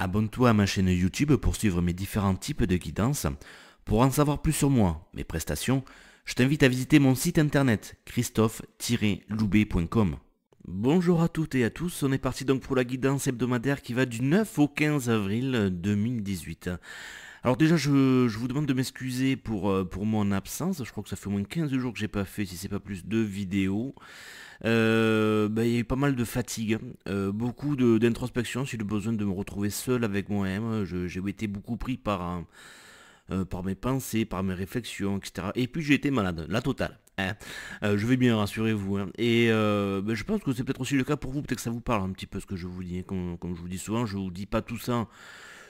Abonne-toi à ma chaîne YouTube pour suivre mes différents types de guidance. Pour en savoir plus sur moi, mes prestations, je t'invite à visiter mon site internet christophe-loubet.com. Bonjour à toutes et à tous, on est parti donc pour la guidance hebdomadaire qui va du 9 au 15 avril 2018. Alors déjà je vous demande de m'excuser pour mon absence, je crois que ça fait au moins 15 jours que j'ai pas fait, si c'est pas plus, de vidéos. Il y a eu pas mal de fatigue, beaucoup d'introspection, j'ai eu le besoin de me retrouver seul avec moi-même. J'ai été beaucoup pris par mes pensées, par mes réflexions, etc. Et puis j'ai été malade, la totale, hein. Je vais bien, rassurez-vous, hein. Et je pense que c'est peut-être aussi le cas pour vous, peut-être que ça vous parle un petit peu ce que je vous dis, hein. Comme je vous dis souvent, je vous dis pas tout ça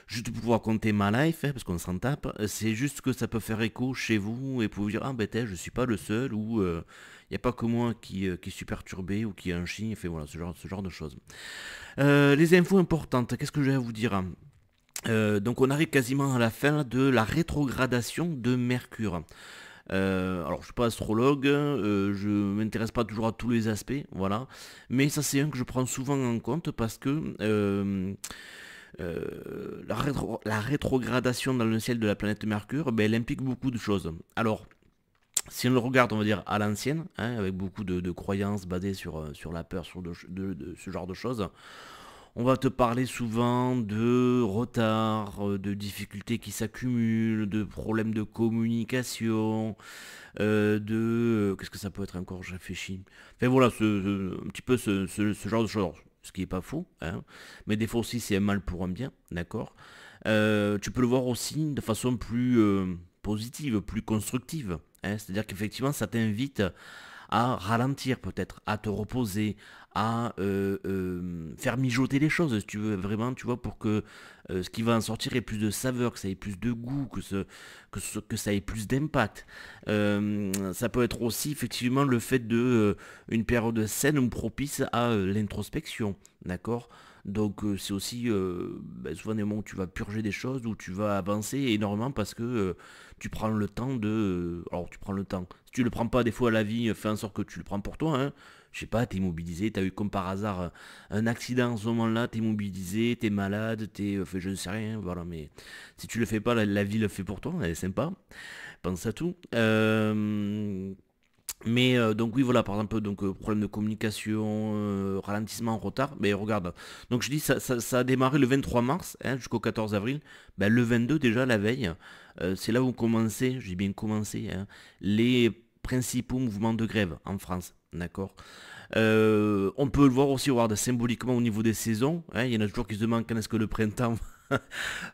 juste pour pouvoir compter ma life, hein, parce qu'on s'en tape. C'est juste que ça peut faire écho chez vous et pour vous dire, ah ben je suis pas le seul, ou il n'y a pas que moi qui suis perturbé ou qui a un chien, fait voilà, ce genre de choses. Les infos importantes, qu'est-ce que j'ai à vous dire, hein. Donc on arrive quasiment à la fin de la rétrogradation de Mercure. Alors je suis pas astrologue, je m'intéresse pas toujours à tous les aspects, voilà. Mais ça c'est un que je prends souvent en compte parce que la rétrogradation dans le ciel de la planète Mercure, elle implique beaucoup de choses. Alors, si on le regarde, on va dire à l'ancienne, hein, avec beaucoup de croyances basées sur la peur, sur de ce genre de choses, on va te parler souvent de retard, de difficultés qui s'accumulent, de problèmes de communication, qu'est-ce que ça peut être encore, je réfléchis. Enfin voilà, un petit peu ce genre de choses. Ce qui est pas faux, hein. Mais des fois aussi c'est un mal pour un bien, d'accord. Tu peux le voir aussi de façon plus positive, plus constructive, hein. C'est-à-dire qu'effectivement ça t'invite à ralentir peut-être, à te reposer, à faire mijoter les choses, si tu veux, vraiment, tu vois, pour que ce qui va en sortir ait plus de saveur, que ça ait plus de goût, que ça ait plus d'impact. Ça peut être aussi effectivement le fait de une période saine ou propice à l'introspection, d'accord. Donc c'est aussi souvent des moments où tu vas purger des choses, où tu vas avancer énormément parce que tu prends le temps alors tu prends le temps. Si tu le prends pas, des fois la vie fait en sorte que tu le prends pour toi, hein. Je sais pas, t'es immobilisé, t'as eu comme par hasard un accident en ce moment-là, t'es immobilisé, t'es malade, je ne sais rien, voilà, mais si tu le fais pas, la vie le fait pour toi, elle est sympa, pense à tout. Donc oui voilà par exemple donc problème de communication, ralentissement, retard, mais regarde, donc je dis ça a démarré le 23 mars, hein, jusqu'au 14 avril. Le 22 déjà la veille, c'est là où commençaient, j'ai bien commencé, hein, les principaux mouvements de grève en France, d'accord. On peut le voir aussi, regarde, symboliquement au niveau des saisons, hein. Il y en a toujours qui se demandent quand est-ce que le printemps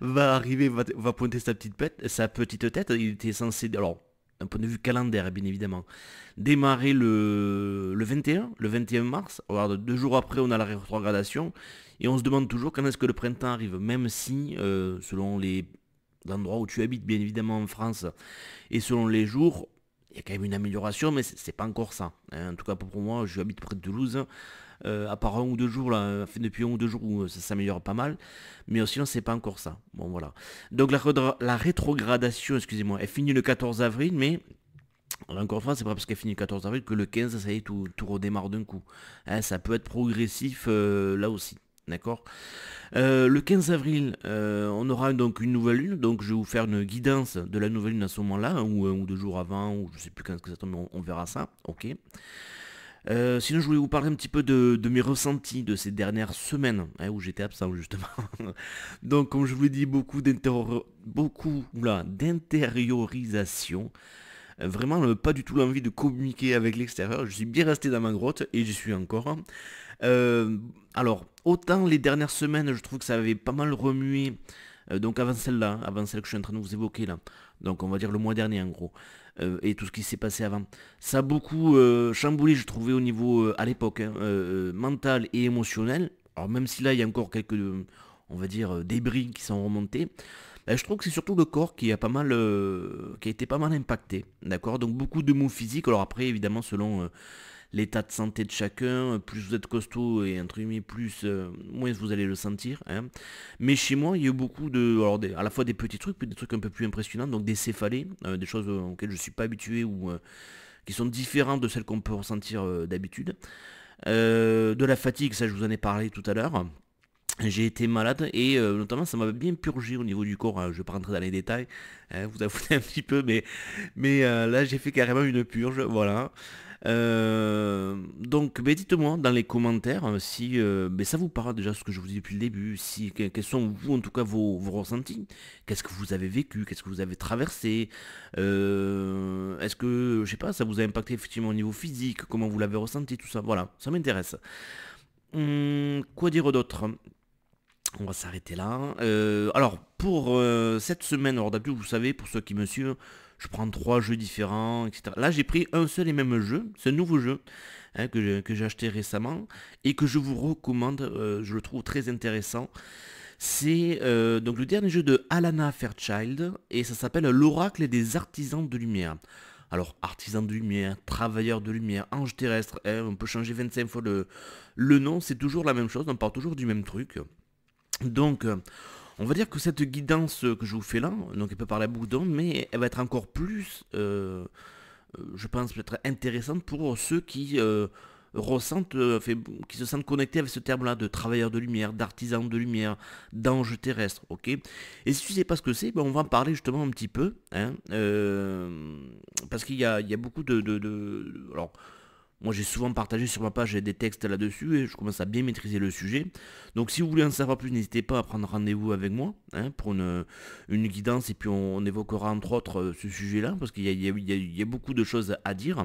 va arriver, va pointer sa petite tête. Il était censé, alors d'un point de vue calendaire bien évidemment, démarrer le 21 mars. Regarde, 2 jours après on a la rétrogradation et on se demande toujours quand est-ce que le printemps arrive, même si selon les endroits où tu habites bien évidemment en France et selon les jours, il y a quand même une amélioration, mais c'est pas encore ça, hein. En tout cas pour moi, je habite près de Toulouse, à part 1 ou 2 jours là, fait depuis 1 ou 2 jours où ça s'améliore pas mal, mais sinon c'est pas encore ça. Bon voilà. Donc la rétrogradation, excusez-moi, elle finit le 14 avril, mais là, encore une fois, c'est pas parce qu'elle finit le 14 avril que le 15, ça y est, tout redémarre d'un coup, hein. Ça peut être progressif là aussi. D'accord. Le 15 avril, on aura donc une nouvelle lune, donc je vais vous faire une guidance de la nouvelle lune à ce moment-là, hein, ou 1 ou 2 jours avant, ou je sais plus quand ça tombe, mais on verra ça, ok. Sinon, je voulais vous parler un petit peu de mes ressentis de ces dernières semaines, hein, où j'étais absent justement. Donc, comme je vous l'ai dit, d'intériorisation. Vraiment, pas du tout l'envie de communiquer avec l'extérieur. Je suis bien resté dans ma grotte et j'y suis encore. Euh, alors, autant les dernières semaines, je trouve que ça avait pas mal remué. Donc avant celle-là, avant celle que je suis en train de vous évoquer là. Donc on va dire le mois dernier en gros. Et tout ce qui s'est passé avant. Ça a beaucoup chamboulé, je trouvais, au niveau, à l'époque, hein, mental et émotionnel. Alors même si là, il y a encore quelques, on va dire, débris qui sont remontés. Je trouve que c'est surtout le corps qui a été pas mal impacté, d'accord. Donc beaucoup de maux physiques. Alors après, évidemment, selon l'état de santé de chacun, plus vous êtes costaud et entre guillemets moins vous allez le sentir, hein. Mais chez moi, il y a eu beaucoup à la fois des petits trucs, puis des trucs un peu plus impressionnants, donc des céphalées, des choses auxquelles je ne suis pas habitué ou qui sont différentes de celles qu'on peut ressentir d'habitude. De la fatigue, ça je vous en ai parlé tout à l'heure. J'ai été malade et notamment ça m'a bien purgé au niveau du corps, hein. Je vais pas rentrer dans les détails, hein, vous avouez un petit peu, mais là j'ai fait carrément une purge, voilà. Donc ben, dites-moi dans les commentaires si ben, ça vous parle déjà ce que je vous dis depuis le début, si, quels sont vous en tout cas vos ressentis, qu'est-ce que vous avez vécu, qu'est-ce que vous avez traversé, est-ce que, je sais pas, ça vous a impacté effectivement au niveau physique, comment vous l'avez ressenti, tout ça, voilà, ça m'intéresse. Quoi dire d'autre? On va s'arrêter là. Alors, pour cette semaine, alors d'habitude, vous savez, pour ceux qui me suivent, je prends trois jeux différents, etc. Là, j'ai pris un seul et même jeu. C'est un nouveau jeu hein, que j'ai acheté récemment et que je vous recommande. Je le trouve très intéressant. C'est donc le dernier jeu de Alana Fairchild et ça s'appelle L'Oracle des Artisans de Lumière. Alors, artisans de lumière, travailleurs de lumière, ange terrestre, hein, on peut changer 25 fois le nom, c'est toujours la même chose, on parle toujours du même truc. Donc, on va dire que cette guidance que je vous fais là, donc elle peut parler à beaucoup d'hommes, mais elle va être encore plus, je pense, peut-être intéressante pour ceux qui ressentent, qui se sentent connectés avec ce terme-là de travailleurs de lumière, d'artisans de lumière, d'anges terrestres, ok. Et si tu sais pas ce que c'est, ben on va en parler justement un petit peu, hein, parce il y a beaucoup alors, moi, j'ai souvent partagé sur ma page des textes là-dessus et je commence à bien maîtriser le sujet. Donc, si vous voulez en savoir plus, n'hésitez pas à prendre rendez-vous avec moi hein, pour une guidance et puis on évoquera entre autres ce sujet-là parce qu'il y a beaucoup de choses à dire.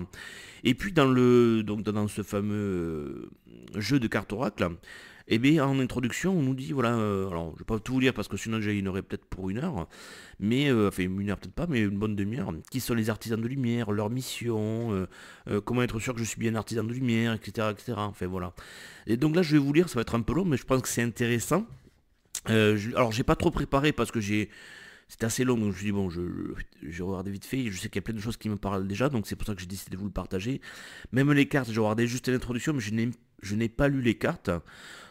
Et puis, donc, dans ce fameux jeu de cartes oracle, eh bien, en introduction, on nous dit, voilà, alors je ne vais pas tout vous lire parce que sinon j'en aurais peut-être pour une heure, mais, enfin une heure peut-être pas, mais une bonne demi-heure. Qui sont les artisans de lumière, leur mission, comment être sûr que je suis bien artisan de lumière, etc., etc. Enfin voilà. Et donc là, je vais vous lire, ça va être un peu long, mais je pense que c'est intéressant. Alors, j'ai pas trop préparé parce que c'était assez long, donc je me suis dit, bon, je regardais vite fait, je sais qu'il y a plein de choses qui me parlent déjà, donc c'est pour ça que j'ai décidé de vous le partager. Même les cartes, j'ai regardé juste l'introduction, mais je n'ai pas lu les cartes.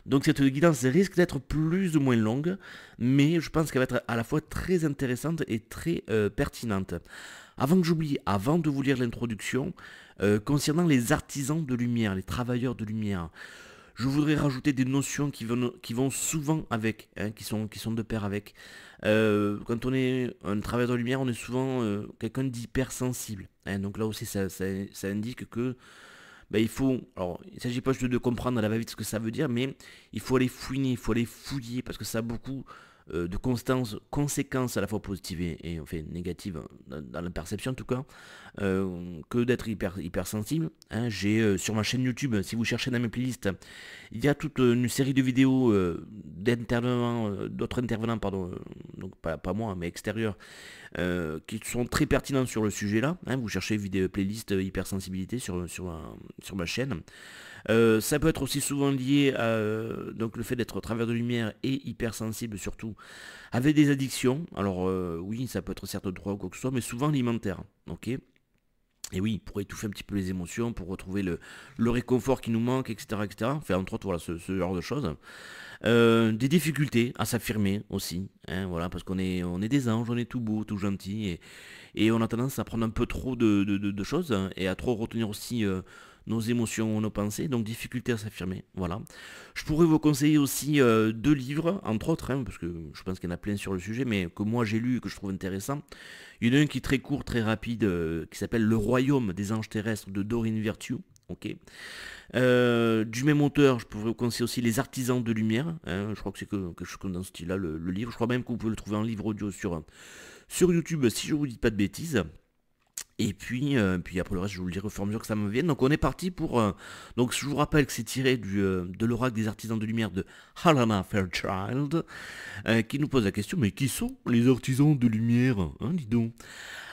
Donc cette guidance risque d'être plus ou moins longue, mais je pense qu'elle va être à la fois très intéressante et très pertinente. Avant que j'oublie, avant de vous lire l'introduction, concernant les artisans de lumière, les travailleurs de lumière, je voudrais rajouter des notions qui vont souvent avec, hein, qui sont de pair avec. Quand on est un travailleur de lumière, on est souvent quelqu'un d'hypersensible. Hein, donc là aussi, ça indique que ben, alors il ne s'agit pas juste de comprendre à la va-vite ce que ça veut dire, mais il faut aller fouiner, il faut aller fouiller, parce que ça a beaucoup de conséquences à la fois positives et enfin, négatives, dans la perception en tout cas, que d'être hyper sensible. Hein. J'ai sur ma chaîne YouTube, si vous cherchez dans mes playlists, il y a toute une série de vidéos d'intervenants, d'autres intervenants, pardon, donc pas moi, mais extérieurs, qui sont très pertinents sur le sujet là. Hein. Vous cherchez vidéo playlist hypersensibilité sur ma chaîne. Ça peut être aussi souvent lié à donc le fait d'être au travers de lumière et hypersensible surtout avec des addictions. Alors oui, ça peut être certes droit ou quoi que ce soit, mais souvent alimentaire. Ok. Et oui, pour étouffer un petit peu les émotions, pour retrouver le réconfort qui nous manque, etc., etc. Enfin, entre autres, voilà, ce genre de choses. Des difficultés à s'affirmer aussi, hein, voilà, parce on est des anges, on est tout beau, tout gentil, et on a tendance à prendre un peu trop de choses hein, et à trop retenir aussi nos émotions, nos pensées, donc difficulté à s'affirmer, voilà. Je pourrais vous conseiller aussi deux livres, entre autres, hein, parce que je pense qu'il y en a plein sur le sujet, mais que moi j'ai lu et que je trouve intéressant. Il y en a un qui est très court, très rapide, qui s'appelle Le Royaume des anges terrestres de Doreen Virtue. Ok. Du même auteur, je pourrais vous conseiller aussi Les Artisans de Lumière. Hein, je crois que c'est quelque chose comme dans ce style-là, le livre. Je crois même que vous pouvez le trouver en livre audio sur YouTube, si je vous dis pas de bêtises. Et puis après le reste, je vous le dirai au fur et à mesure que ça me vienne. Donc on est parti pour... donc je vous rappelle que c'est tiré de l'oracle des artisans de lumière de Alana Fairchild, qui nous pose la question, mais qui sont les artisans de lumière hein, dis donc.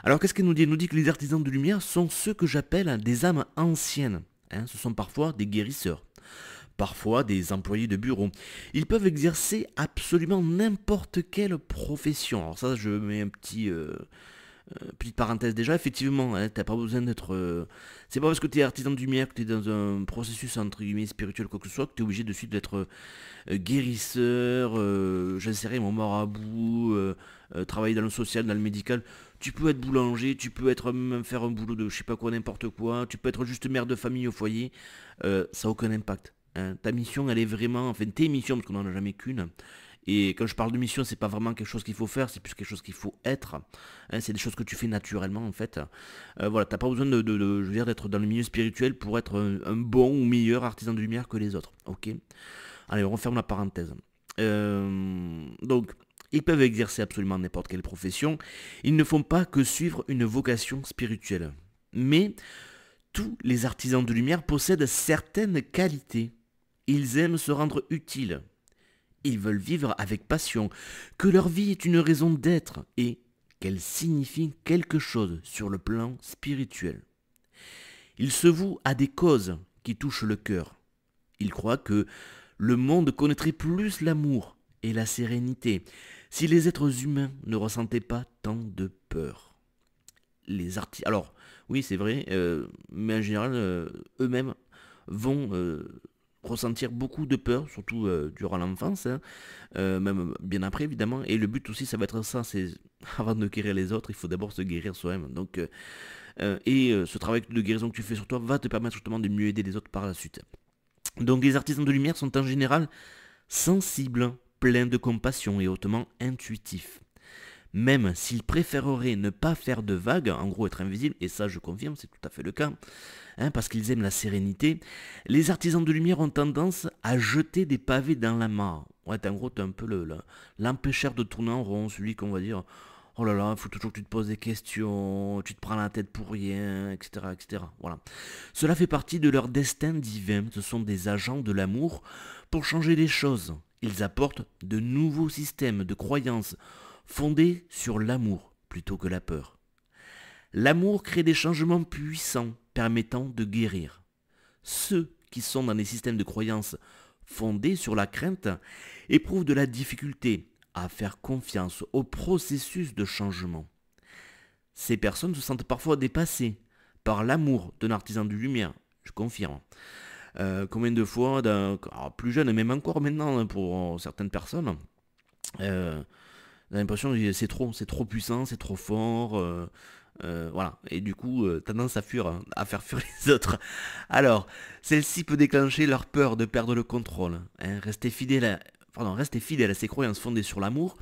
Alors qu'est-ce qu'elle nous dit? Elle nous dit que les artisans de lumière sont ceux que j'appelle des âmes anciennes. Hein, ce sont parfois des guérisseurs, parfois des employés de bureau. Ils peuvent exercer absolument n'importe quelle profession. Alors ça, je mets un petite parenthèse déjà, effectivement, hein, t'as pas besoin d'être... c'est pas parce que tu es artisan de lumière, que tu es dans un processus entre guillemets spirituel quoi que ce soit, que tu es obligé de suite d'être guérisseur, j'en sais rien, mon marabout, travailler dans le social, dans le médical. Tu peux être boulanger, tu peux être même faire un boulot de je sais pas quoi, n'importe quoi, tu peux être juste mère de famille au foyer, ça n'a aucun impact. hein. Ta mission, elle est vraiment, enfin tes missions, parce qu'on n'en a jamais qu'une. Et quand je parle de mission, c'est pas vraiment quelque chose qu'il faut faire, c'est plus quelque chose qu'il faut être. Hein, c'est des choses que tu fais naturellement en fait. Voilà, t'as pas besoin je veux dire, d'être dans le milieu spirituel pour être un bon ou meilleur artisan de lumière que les autres. Ok. Allez, on referme la parenthèse. Donc, ils peuvent exercer absolument n'importe quelle profession. Ils ne font pas que suivre une vocation spirituelle. Mais tous les artisans de lumière possèdent certaines qualités. Ils aiment se rendre utiles. Ils veulent vivre avec passion, que leur vie est une raison d'être et qu'elle signifie quelque chose sur le plan spirituel. Ils se vouent à des causes qui touchent le cœur. Ils croient que le monde connaîtrait plus l'amour et la sérénité si les êtres humains ne ressentaient pas tant de peur. Alors, oui, c'est vrai, mais en général, eux-mêmes vont ressentir beaucoup de peur, surtout durant l'enfance, hein, même bien après, évidemment. Et le but aussi, ça va être ça, c'est avant de guérir les autres, il faut d'abord se guérir soi-même. Donc, ce travail de guérison que tu fais sur toi va te permettre justement de mieux aider les autres par la suite. Donc, les artisans de lumière sont en général sensibles, pleins de compassion et hautement intuitifs. Même s'ils préféreraient ne pas faire de vagues, en gros être invisibles, et ça je confirme, c'est tout à fait le cas, hein, parce qu'ils aiment la sérénité, les artisans de lumière ont tendance à jeter des pavés dans la mare. Ouais, en gros, t'es un peu l'empêcheur de tourner en rond, celui qu'on va dire, oh là là, il faut toujours que tu te poses des questions, tu te prends la tête pour rien, etc., etc. Voilà. Cela fait partie de leur destin divin, ce sont des agents de l'amour pour changer les choses. Ils apportent de nouveaux systèmes de croyances, fondée sur l'amour plutôt que la peur. L'amour crée des changements puissants permettant de guérir. Ceux qui sont dans des systèmes de croyances fondés sur la crainte éprouvent de la difficulté à faire confiance au processus de changement. Ces personnes se sentent parfois dépassées par l'amour d'un artisan de lumière, je confirme. Combien de fois, plus jeune et même encore maintenant pour certaines personnes, j'ai l'impression que c'est trop puissant, c'est trop fort, voilà. Et du coup, tendance à faire fuir les autres. Alors, celle-ci peut déclencher leur peur de perdre le contrôle. Hein. Rester fidèle à ses croyances fondées sur l'amour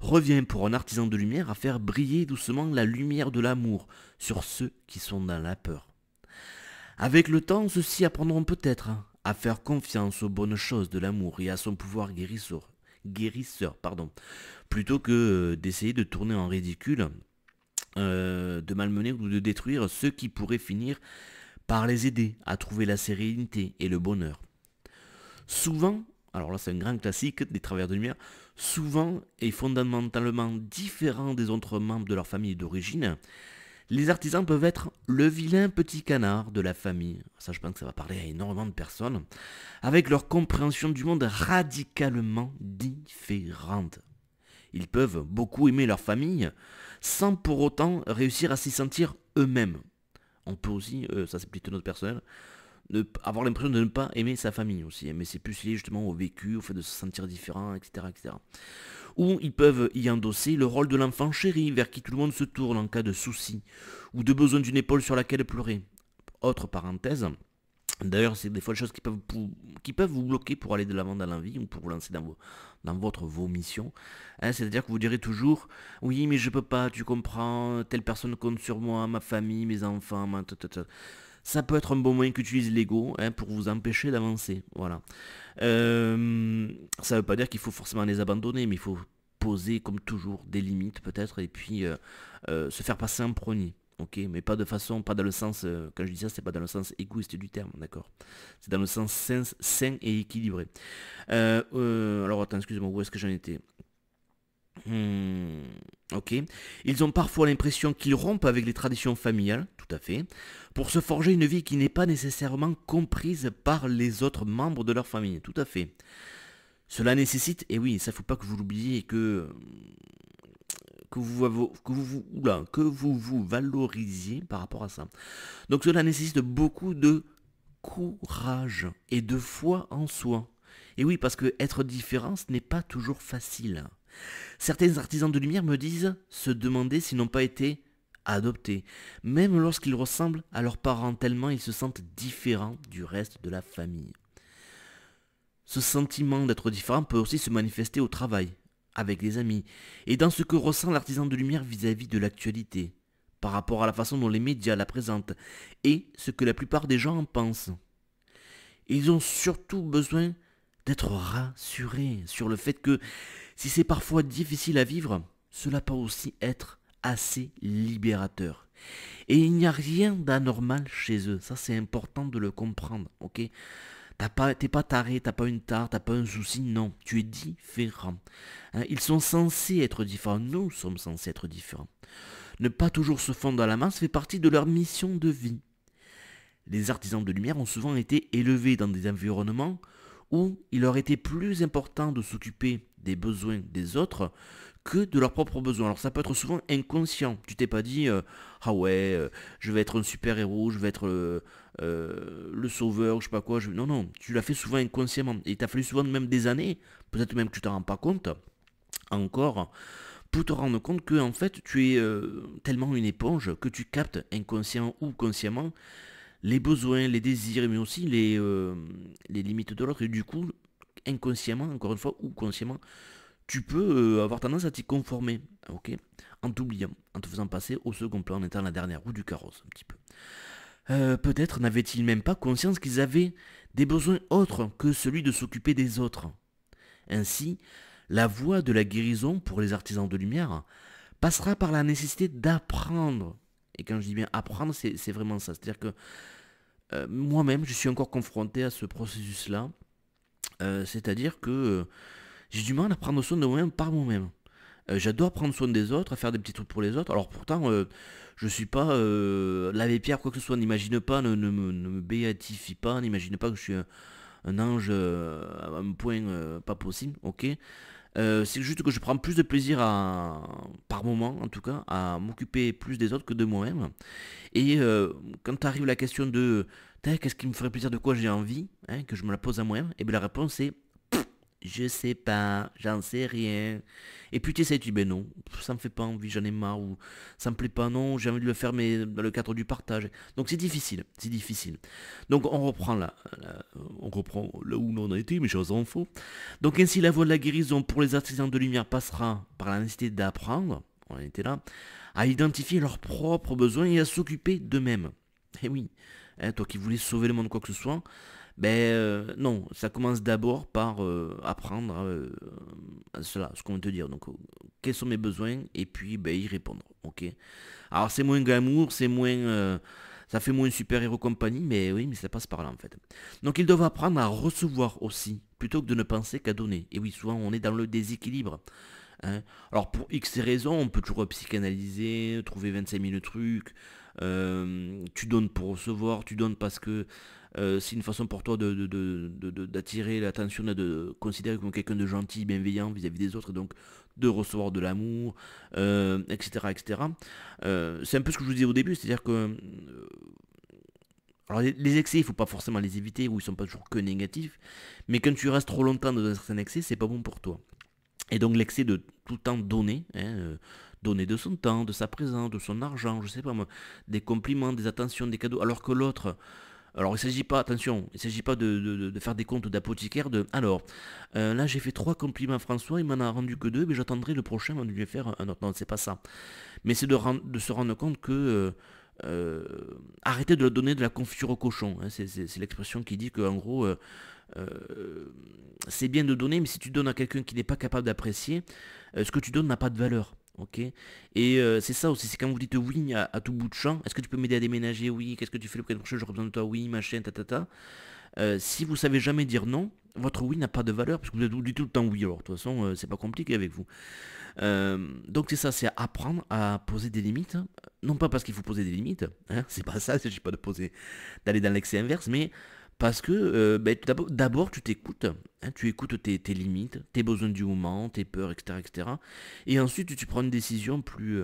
revient pour un artisan de lumière à faire briller doucement la lumière de l'amour sur ceux qui sont dans la peur. Avec le temps, ceux-ci apprendront peut-être à faire confiance aux bonnes choses de l'amour et à son pouvoir guérisseur, plutôt que d'essayer de tourner en ridicule, de malmener ou de détruire ceux qui pourraient finir par les aider à trouver la sérénité et le bonheur. Souvent, alors là c'est un grand classique des travailleurs de lumière, souvent et fondamentalement différents des autres membres de leur famille d'origine, les artisans peuvent être le vilain petit canard de la famille. Ça, je pense que ça va parler à énormément de personnes. Avec leur compréhension du monde radicalement différente. Ils peuvent beaucoup aimer leur famille, sans pour autant réussir à s'y sentir eux-mêmes. On peut aussi, ça c'est plutôt notre personnel, avoir l'impression de ne pas aimer sa famille aussi. Mais c'est plus lié justement au vécu, au fait de se sentir différent, etc., etc. Ou ils peuvent y endosser le rôle de l'enfant chéri vers qui tout le monde se tourne en cas de souci, ou de besoin d'une épaule sur laquelle pleurer. Autre parenthèse, d'ailleurs c'est des fois des choses qui peuvent vous bloquer pour aller de l'avant dans la vie, ou pour vous lancer dans vos missions. Hein, c'est-à-dire que vous direz toujours, oui mais je peux pas, tu comprends, telle personne compte sur moi, ma famille, mes enfants, ça peut être un bon moyen qu'utilise l'ego, hein, pour vous empêcher d'avancer. Voilà. Ça ne veut pas dire qu'il faut forcément les abandonner, mais il faut poser comme toujours des limites peut-être et puis se faire passer en premier. Ok, mais pas dans le sens, quand je dis ça, c'est pas dans le sens égoïste du terme, d'accord. C'est dans le sens sain et équilibré. Alors attends, excusez-moi, où est-ce que j'en étais? Ok. Ils ont parfois l'impression qu'ils rompent avec les traditions familiales, tout à fait, pour se forger une vie qui n'est pas nécessairement comprise par les autres membres de leur famille, tout à fait. Cela nécessite, et oui, ça faut pas que vous l'oubliez, que vous valorisiez par rapport à ça. Donc cela nécessite beaucoup de courage et de foi en soi. Et oui, parce que être différent, ce n'est pas toujours facile. Certains artisans de lumière me disent se demander s'ils n'ont pas été adoptés, même lorsqu'ils ressemblent à leurs parents tellement ils se sentent différents du reste de la famille. Ce sentiment d'être différent peut aussi se manifester au travail, avec les amis, et dans ce que ressent l'artisan de lumière vis-à-vis de l'actualité, par rapport à la façon dont les médias la présentent, et ce que la plupart des gens en pensent. Ils ont surtout besoin d'être rassurés sur le fait que si c'est parfois difficile à vivre, cela peut aussi être assez libérateur. Et il n'y a rien d'anormal chez eux, ça c'est important de le comprendre, ok? T'es pas taré, t'as pas une tare, t'as pas un souci, non, tu es différent. Hein, ils sont censés être différents, nous sommes censés être différents. Ne pas toujours se fondre dans la masse fait partie de leur mission de vie. Les artisans de lumière ont souvent été élevés dans des environnements où il leur était plus important de s'occuper des besoins des autres que de leurs propres besoins. Alors ça peut être souvent inconscient. Tu t'es pas dit ah ouais, je vais être un super héros, je vais être le sauveur, je sais pas quoi. Non, non, tu l'as fait souvent inconsciemment. Et il t'a fallu souvent même des années, peut-être même que tu t'en rends pas compte encore, pour te rendre compte que en fait tu es tellement une éponge que tu captes inconscient ou consciemment les besoins, les désirs, mais aussi les limites de l'autre. Et du coup, inconsciemment, encore une fois, ou consciemment, tu peux avoir tendance à t'y conformer, ok, en t'oubliant, en te faisant passer au second plan, en étant la dernière roue du carrosse, un petit peu. Peut-être n'avaient-ils même pas conscience qu'ils avaient des besoins autres que celui de s'occuper des autres. Ainsi, la voie de la guérison pour les artisans de lumière passera par la nécessité d'apprendre. Et quand je dis bien apprendre, c'est vraiment ça. C'est-à-dire que moi-même, je suis encore confronté à ce processus-là. C'est-à-dire que j'ai du mal à prendre soin de moi-même par moi-même. J'adore prendre soin des autres, à faire des petits trucs pour les autres. Alors pourtant, je suis pas l'abbé Pierre, quoi que ce soit. N'imagine pas, ne me béatifie pas, n'imagine pas que je suis un ange à un point pas possible, ok. C'est juste que je prends plus de plaisir par moment, en tout cas, à m'occuper plus des autres que de moi-même. Et quand arrive la question de qu'est-ce qui me ferait plaisir, de quoi j'ai envie, hein, que je me la pose à moi-même, et bien la réponse est je sais pas, j'en sais rien. Et puis tu sais, tu dis ben non, ça me fait pas envie, j'en ai marre, ou ça me plaît pas, non, j'ai envie de le faire, mais dans le cadre du partage. Donc c'est difficile, c'est difficile. Donc on reprend on reprend là où on en a été, mes chers enfants. Donc ainsi la voie de la guérison pour les artisans de lumière passera par la nécessité d'apprendre, on en était là, à identifier leurs propres besoins et à s'occuper d'eux-mêmes. Eh oui, hein, toi qui voulais sauver le monde quoi que ce soit, ben non, ça commence d'abord par apprendre à cela, ce qu'on veut te dire. Donc, quels sont mes besoins et puis ben, y répondre. Ok. Alors c'est moins glamour, ça fait moins super-héros compagnie, mais oui, mais ça passe par là en fait. Donc ils doivent apprendre à recevoir aussi, plutôt que de ne penser qu'à donner. Et oui, souvent on est dans le déséquilibre. Hein. Alors pour X raisons, on peut toujours psychanalyser, trouver 25 000 trucs. Tu donnes pour recevoir, tu donnes parce que c'est une façon pour toi d'attirer l'attention, de considérer comme quelqu'un de gentil, bienveillant vis-à-vis des autres, et donc de recevoir de l'amour, etc. etc. C'est un peu ce que je vous disais au début, c'est-à-dire que alors les excès, il ne faut pas forcément les éviter, ou ils sont pas toujours que négatifs, mais quand tu restes trop longtemps dans un certain excès, c'est pas bon pour toi. Et donc l'excès de tout le temps donner, hein, donner de son temps, de sa présence, de son argent, je sais pas moi, des compliments, des attentions, des cadeaux, alors que l'autre, alors il s'agit pas, attention, il s'agit pas de faire des comptes d'apothicaire, alors, là j'ai fait 3 compliments à François, il m'en a rendu que 2, mais j'attendrai le prochain avant de lui faire un autre, non c'est pas ça. Mais c'est de se rendre compte que arrêtez de donner de la confiture au cochon, hein, c'est l'expression qui dit que en gros c'est bien de donner, mais si tu donnes à quelqu'un qui n'est pas capable d'apprécier, ce que tu donnes n'a pas de valeur. Ok. Et c'est ça aussi, c'est quand vous dites oui à tout bout de champ, est-ce que tu peux m'aider à déménager? Oui. Qu'est-ce que tu fais le week-end prochain? J'aurais besoin de toi? Oui, machin, tatata. Si vous savez jamais dire non, votre oui n'a pas de valeur, parce que vous dites tout le temps oui, alors de toute façon, c'est pas compliqué avec vous. Donc c'est ça, c'est apprendre à poser des limites, non pas parce qu'il faut poser des limites, hein, c'est pas ça, il ne s'agit pas d'aller dans l'excès inverse, mais parce que ben, d'abord tu t'écoutes, hein, tu écoutes tes limites, tes besoins du moment, tes peurs, etc. etc. Et ensuite tu prends une décision plus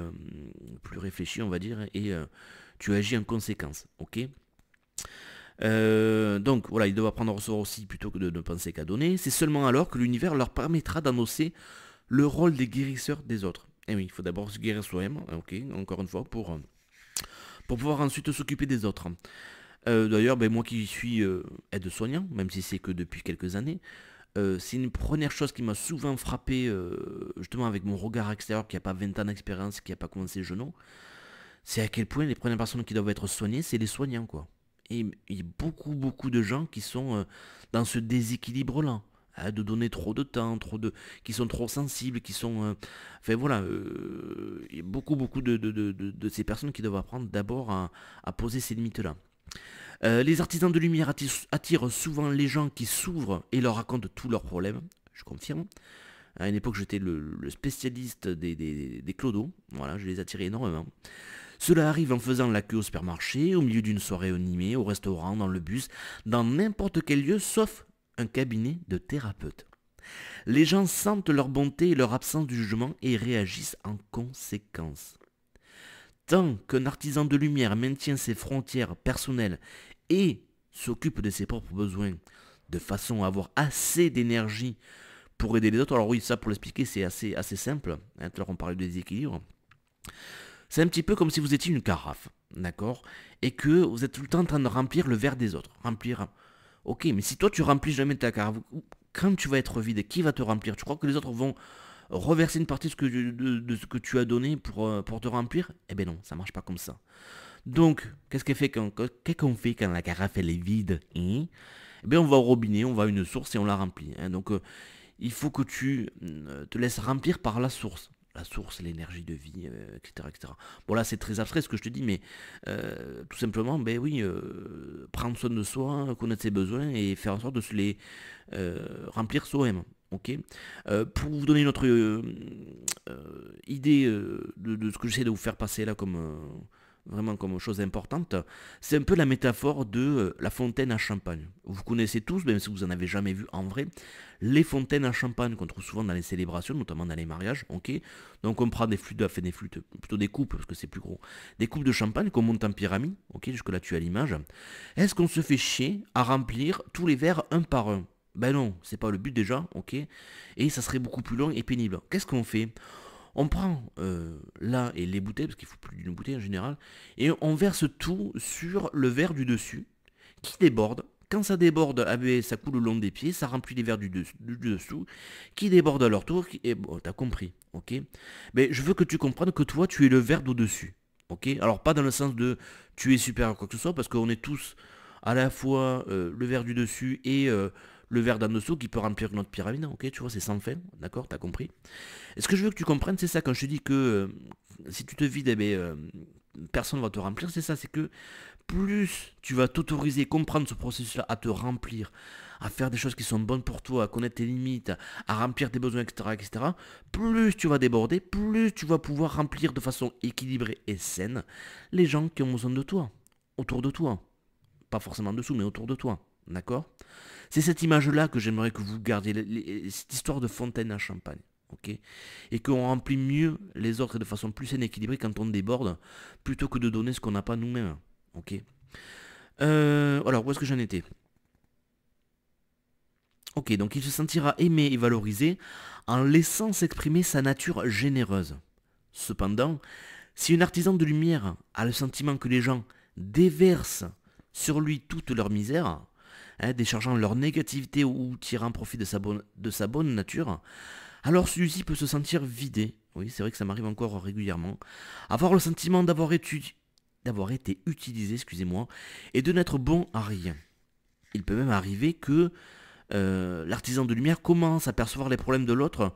réfléchie, on va dire, et tu agis en conséquence, ok. Donc voilà, ils doivent apprendre à recevoir aussi plutôt que de ne penser qu'à donner. C'est seulement alors que l'univers leur permettra d'annoncer le rôle des guérisseurs des autres. Et oui, il faut d'abord se guérir soi-même, ok, encore une fois, pour pouvoir ensuite s'occuper des autres. Hein. D'ailleurs, ben, moi qui suis aide-soignant, même si c'est que depuis quelques années, c'est une première chose qui m'a souvent frappé, justement avec mon regard extérieur, qui n'a pas 20 ans d'expérience, qui n'a pas commencé jeune, c'est à quel point les premières personnes qui doivent être soignées, c'est les soignants, quoi. Et il y a beaucoup, beaucoup de gens qui sont dans ce déséquilibre-là, hein, de donner trop de temps, qui sont trop sensibles, qui sont... enfin voilà, il y a beaucoup, beaucoup de ces personnes qui doivent apprendre d'abord à poser ces limites-là. Les artisans de lumière attirent souvent les gens qui s'ouvrent et leur racontent tous leurs problèmes, je confirme. À une époque, j'étais le spécialiste des clodos, voilà, je les attirais énormément. Cela arrive en faisant la queue au supermarché, au milieu d'une soirée animée, au restaurant, dans le bus, dans n'importe quel lieu, sauf un cabinet de thérapeute. Les gens sentent leur bonté et leur absence de jugement et réagissent en conséquence. Tant qu'un artisan de lumière maintient ses frontières personnelles et s'occupe de ses propres besoins, de façon à avoir assez d'énergie pour aider les autres, alors oui, ça pour l'expliquer c'est assez simple, hein, tout à l'heure on parlait de déséquilibre. C'est un petit peu comme si vous étiez une carafe, d'accord? Et que vous êtes tout le temps en train de remplir le verre des autres. Remplir. Ok, mais si toi tu remplis jamais ta carafe, quand tu vas être vide, qui va te remplir? Tu crois que les autres vont reverser une partie de ce que tu as donné pour te remplir? Eh ben non, ça marche pas comme ça. Donc, qu'est-ce qu'on fait quand la carafe elle est vide, hein? Eh bien on va au robinet, on va à une source et on la remplit, hein. Donc il faut que tu te laisses remplir par la source. La source, l'énergie de vie, etc., etc. Bon là c'est très abstrait ce que je te dis, mais tout simplement, ben oui, prendre soin de soi, connaître ses besoins et faire en sorte de se les remplir soi-même. Ok. Pour vous donner une autre idée de ce que j'essaie de vous faire passer là comme vraiment comme chose importante, c'est un peu la métaphore de la fontaine à champagne. Vous connaissez tous, même si vous n'en avez jamais vu en vrai, les fontaines à champagne qu'on trouve souvent dans les célébrations, notamment dans les mariages, ok. Donc on prend des flûtes, enfin des flûtes, plutôt des coupes, parce que c'est plus gros, des coupes de champagne qu'on monte en pyramide, ok, jusque là tu as l'image. Est-ce qu'on se fait chier à remplir tous les verres un par un? Ben non, c'est pas le but déjà, ok. Et ça serait beaucoup plus long et pénible. Qu'est-ce qu'on fait? On prend là et les bouteilles, parce qu'il faut plus d'une bouteille en général, et on verse tout sur le verre du dessus, qui déborde. Quand ça déborde, ah ben, ça coule le long des pieds, ça remplit les verres du dessous, qui débordent à leur tour, et bon, t'as compris, ok. Mais je veux que tu comprennes que toi, tu es le verre d'au-dessus, ok. Alors pas dans le sens de tu es supérieur ou quoi que ce soit, parce qu'on est tous à la fois le verre du dessus et le verre d'en dessous qui peut remplir notre pyramide, ok, tu vois, c'est sans fin, d'accord, t'as compris. Et ce que je veux que tu comprennes, c'est ça, quand je te dis que si tu te vides, eh ben, personne ne va te remplir, c'est ça, c'est que plus tu vas t'autoriser, comprendre ce processus-là, à te remplir, à faire des choses qui sont bonnes pour toi, à connaître tes limites, à remplir tes besoins, etc., etc., plus tu vas déborder, plus tu vas pouvoir remplir de façon équilibrée et saine les gens qui ont besoin de toi, autour de toi. Pas forcément dessous, mais autour de toi, d'accord? C'est cette image-là que j'aimerais que vous gardiez, cette histoire de fontaine à champagne. Ok, et qu'on remplit mieux les autres et de façon plus saine et équilibrée quand on déborde, plutôt que de donner ce qu'on n'a pas nous-mêmes. Ok. Alors, où est-ce que j'en étais? Ok, donc il se sentira aimé et valorisé en laissant s'exprimer sa nature généreuse. Cependant, si un artisan de lumière a le sentiment que les gens déversent sur lui toute leur misère, hein, déchargeant leur négativité ou tirant profit de sa bonne nature, alors celui-ci peut se sentir vidé, oui c'est vrai que ça m'arrive encore régulièrement, avoir le sentiment d'avoir été utilisé, excusez-moi, et de n'être bon à rien. Il peut même arriver que l'artisan de lumière commence à percevoir les problèmes de l'autre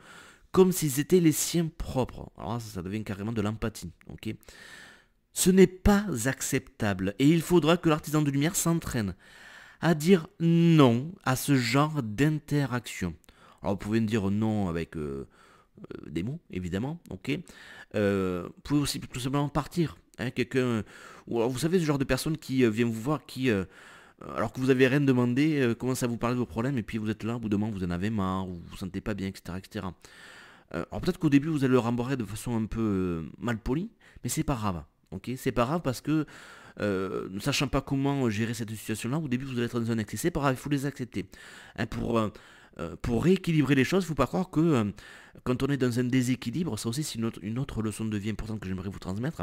comme s'ils étaient les siens propres. Alors ça devient carrément de l'empathie, ok. Ce n'est pas acceptable et il faudra que l'artisan de lumière s'entraîne à dire non à ce genre d'interaction. Alors vous pouvez me dire non avec des mots, évidemment, ok. Vous pouvez aussi tout simplement partir. Hein, quelqu'un, ou alors vous savez ce genre de personne qui vient vous voir, qui, alors que vous avez rien demandé, commence à vous parler de vos problèmes, et puis vous êtes là, au bout d'un moment vous en avez marre, ou vous vous sentez pas bien, etc. etc. Alors peut-être qu'au début vous allez le rembourrer de façon un peu mal polie, mais c'est pas grave, ok. C'est pas grave parce que ne sachant pas comment gérer cette situation-là, au début vous allez être dans un excès, c'est pas grave, il faut les accepter. Hein, pour rééquilibrer les choses, il ne faut pas croire que quand on est dans un déséquilibre, ça aussi c'est une autre leçon de vie importante que j'aimerais vous transmettre,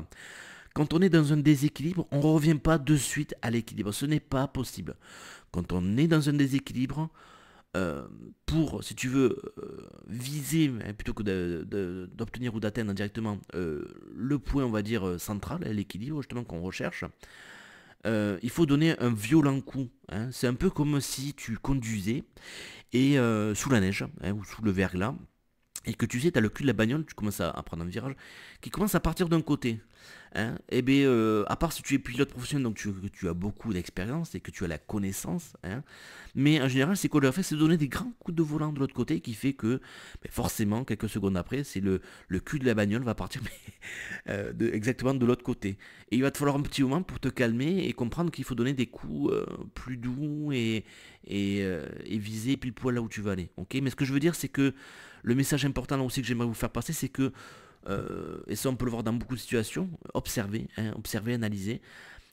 quand on est dans un déséquilibre, on ne revient pas de suite à l'équilibre, ce n'est pas possible. Quand on est dans un déséquilibre, euh, pour, si tu veux, viser, hein, plutôt que d'obtenir ou d'atteindre directement le point, on va dire, central, hein, l'équilibre justement qu'on recherche, il faut donner un violent coup, hein. C'est un peu comme si tu conduisais et sous la neige, hein, ou sous le verglas, et que tu sais, tu as le cul de la bagnole, tu commences à prendre un virage, qui commence à partir d'un côté. Hein, et bien, à part si tu es pilote professionnel, donc que tu as beaucoup d'expérience et que tu as la connaissance, hein, mais en général, c'est qu'on leur fait, c'est donner des grands coups de volant de l'autre côté, qui fait que, ben, forcément, quelques secondes après, c'est le cul de la bagnole va partir mais, exactement de l'autre côté. Et il va te falloir un petit moment pour te calmer et comprendre qu'il faut donner des coups plus doux et viser pile poil là où tu vas aller. Ok, mais ce que je veux dire, c'est que le message important là aussi que j'aimerais vous faire passer, c'est que, et ça on peut le voir dans beaucoup de situations, observer, hein, observer, analyser.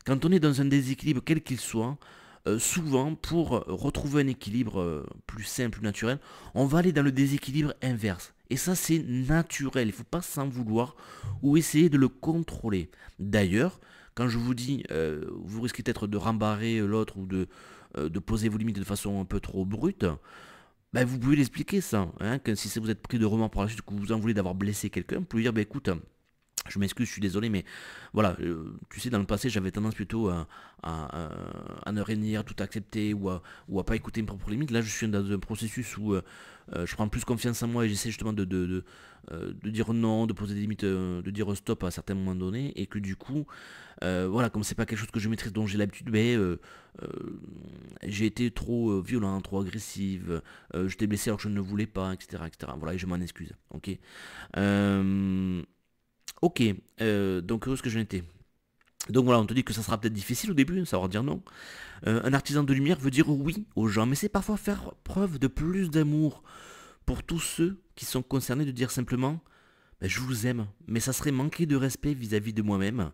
Quand on est dans un déséquilibre, quel qu'il soit, souvent pour retrouver un équilibre plus sain, plus naturel, on va aller dans le déséquilibre inverse. Et ça c'est naturel, il ne faut pas s'en vouloir ou essayer de le contrôler. D'ailleurs, quand je vous dis, vous risquez peut-être de rembarrer l'autre ou de poser vos limites de façon un peu trop brute, bah, vous pouvez l'expliquer ça, hein, que si vous êtes pris de remords par la suite, que vous en voulez d'avoir blessé quelqu'un, vous pouvez lui dire, bah écoute, je m'excuse, je suis désolé, mais voilà, tu sais, dans le passé, j'avais tendance plutôt à ne rien dire, tout accepter ou à pas écouter mes propres limites. Là, je suis dans un processus où je prends plus confiance en moi et j'essaie justement de dire non, de poser des limites, de dire stop à certains moments donnés, et que du coup, voilà, comme c'est pas quelque chose que je maîtrise, dont j'ai l'habitude, ben, euh, j'ai été trop violent, trop agressive, je t'ai blessé alors que je ne le voulais pas, etc., etc. Voilà, et je m'en excuse, ok. Euh, Ok, donc où est-ce que j'en étais? Donc voilà, on te dit que ça sera peut-être difficile au début, savoir dire non. Un artisan de lumière veut dire oui aux gens, mais c'est parfois faire preuve de plus d'amour pour tous ceux qui sont concernés, de dire simplement ben, je vous aime, mais ça serait manquer de respect vis-à-vis de moi-même.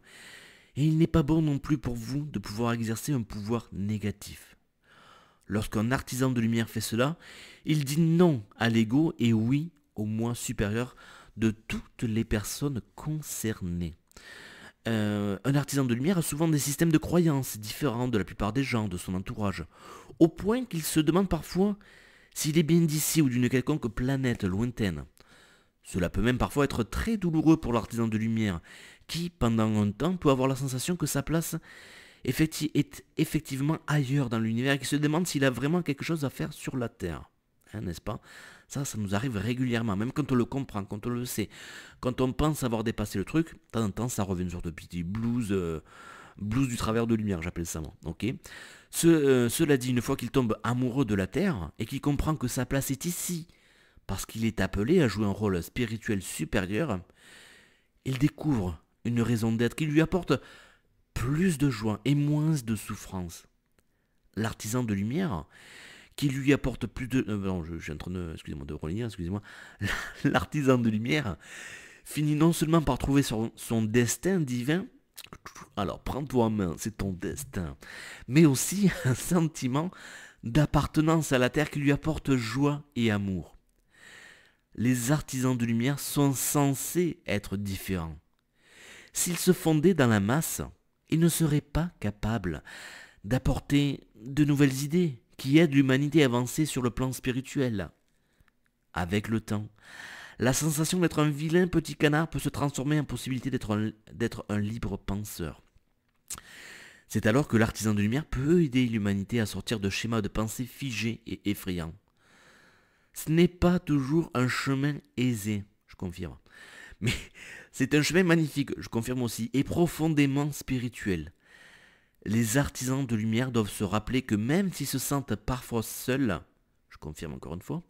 Et il n'est pas bon non plus pour vous de pouvoir exercer un pouvoir négatif. Lorsqu'un artisan de lumière fait cela, il dit non à l'ego et oui au moi supérieur de toutes les personnes concernées. Un artisan de lumière a souvent des systèmes de croyances différents de la plupart des gens de son entourage, au point qu'il se demande parfois s'il est bien d'ici ou d'une quelconque planète lointaine. Cela peut même parfois être très douloureux pour l'artisan de lumière, qui, pendant un temps, peut avoir la sensation que sa place est effectivement ailleurs dans l'univers et qui se demande s'il a vraiment quelque chose à faire sur la Terre. Hein, n'est-ce pas? Ça nous arrive régulièrement, même quand on le comprend, quand on le sait. Quand on pense avoir dépassé le truc, de temps en temps, ça revient une sorte de petit blues, blues du travers de lumière, j'appelle ça moi. Ok. Cela dit, une fois qu'il tombe amoureux de la Terre et qu'il comprend que sa place est ici, parce qu'il est appelé à jouer un rôle spirituel supérieur, il découvre une raison d'être qui lui apporte plus de joie et moins de souffrance. L'artisan de lumière, qui lui apporte plus de... non, je suis en train de... Excusez-moi de relire, excusez-moi. L'artisan de lumière finit non seulement par trouver son destin divin, alors prends-toi en main, c'est ton destin, mais aussi un sentiment d'appartenance à la terre qui lui apporte joie et amour. Les artisans de lumière sont censés être différents. S'ils se fondaient dans la masse, ils ne seraient pas capables d'apporter de nouvelles idées qui aident l'humanité à avancer sur le plan spirituel. Avec le temps, la sensation d'être un vilain petit canard peut se transformer en possibilité d'être un libre penseur. C'est alors que l'artisan de lumière peut aider l'humanité à sortir de schémas de pensée figés et effrayants. Ce n'est pas toujours un chemin aisé, je confirme. Mais c'est un chemin magnifique, je confirme aussi, et profondément spirituel. Les artisans de lumière doivent se rappeler que même s'ils se sentent parfois seuls, je confirme encore une fois,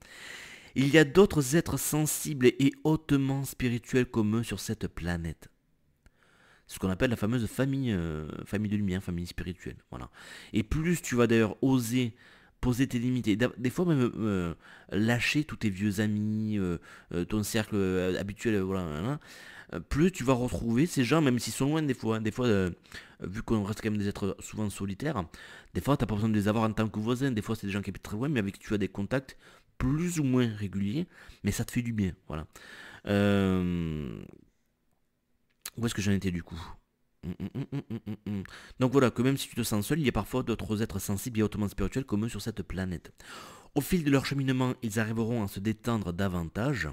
il y a d'autres êtres sensibles et hautement spirituels comme eux sur cette planète. C'est ce qu'on appelle la fameuse famille de lumière, famille spirituelle. Voilà. Et plus tu vas d'ailleurs oser poser tes limites, et des fois même lâcher tous tes vieux amis, ton cercle habituel, voilà, voilà, plus tu vas retrouver ces gens, même s'ils sont loin des fois. Hein. Des fois, vu qu'on reste quand même des êtres souvent solitaires, des fois tu n'as pas besoin de les avoir en tant que voisins, des fois c'est des gens qui habitent très loin, mais avec qui tu as des contacts plus ou moins réguliers, mais ça te fait du bien. Voilà. Où est-ce que j'en étais du coup? Donc voilà, que même si tu te sens seul, il y a parfois d'autres êtres sensibles et hautement spirituels comme eux sur cette planète. Au fil de leur cheminement, ils arriveront à se détendre davantage,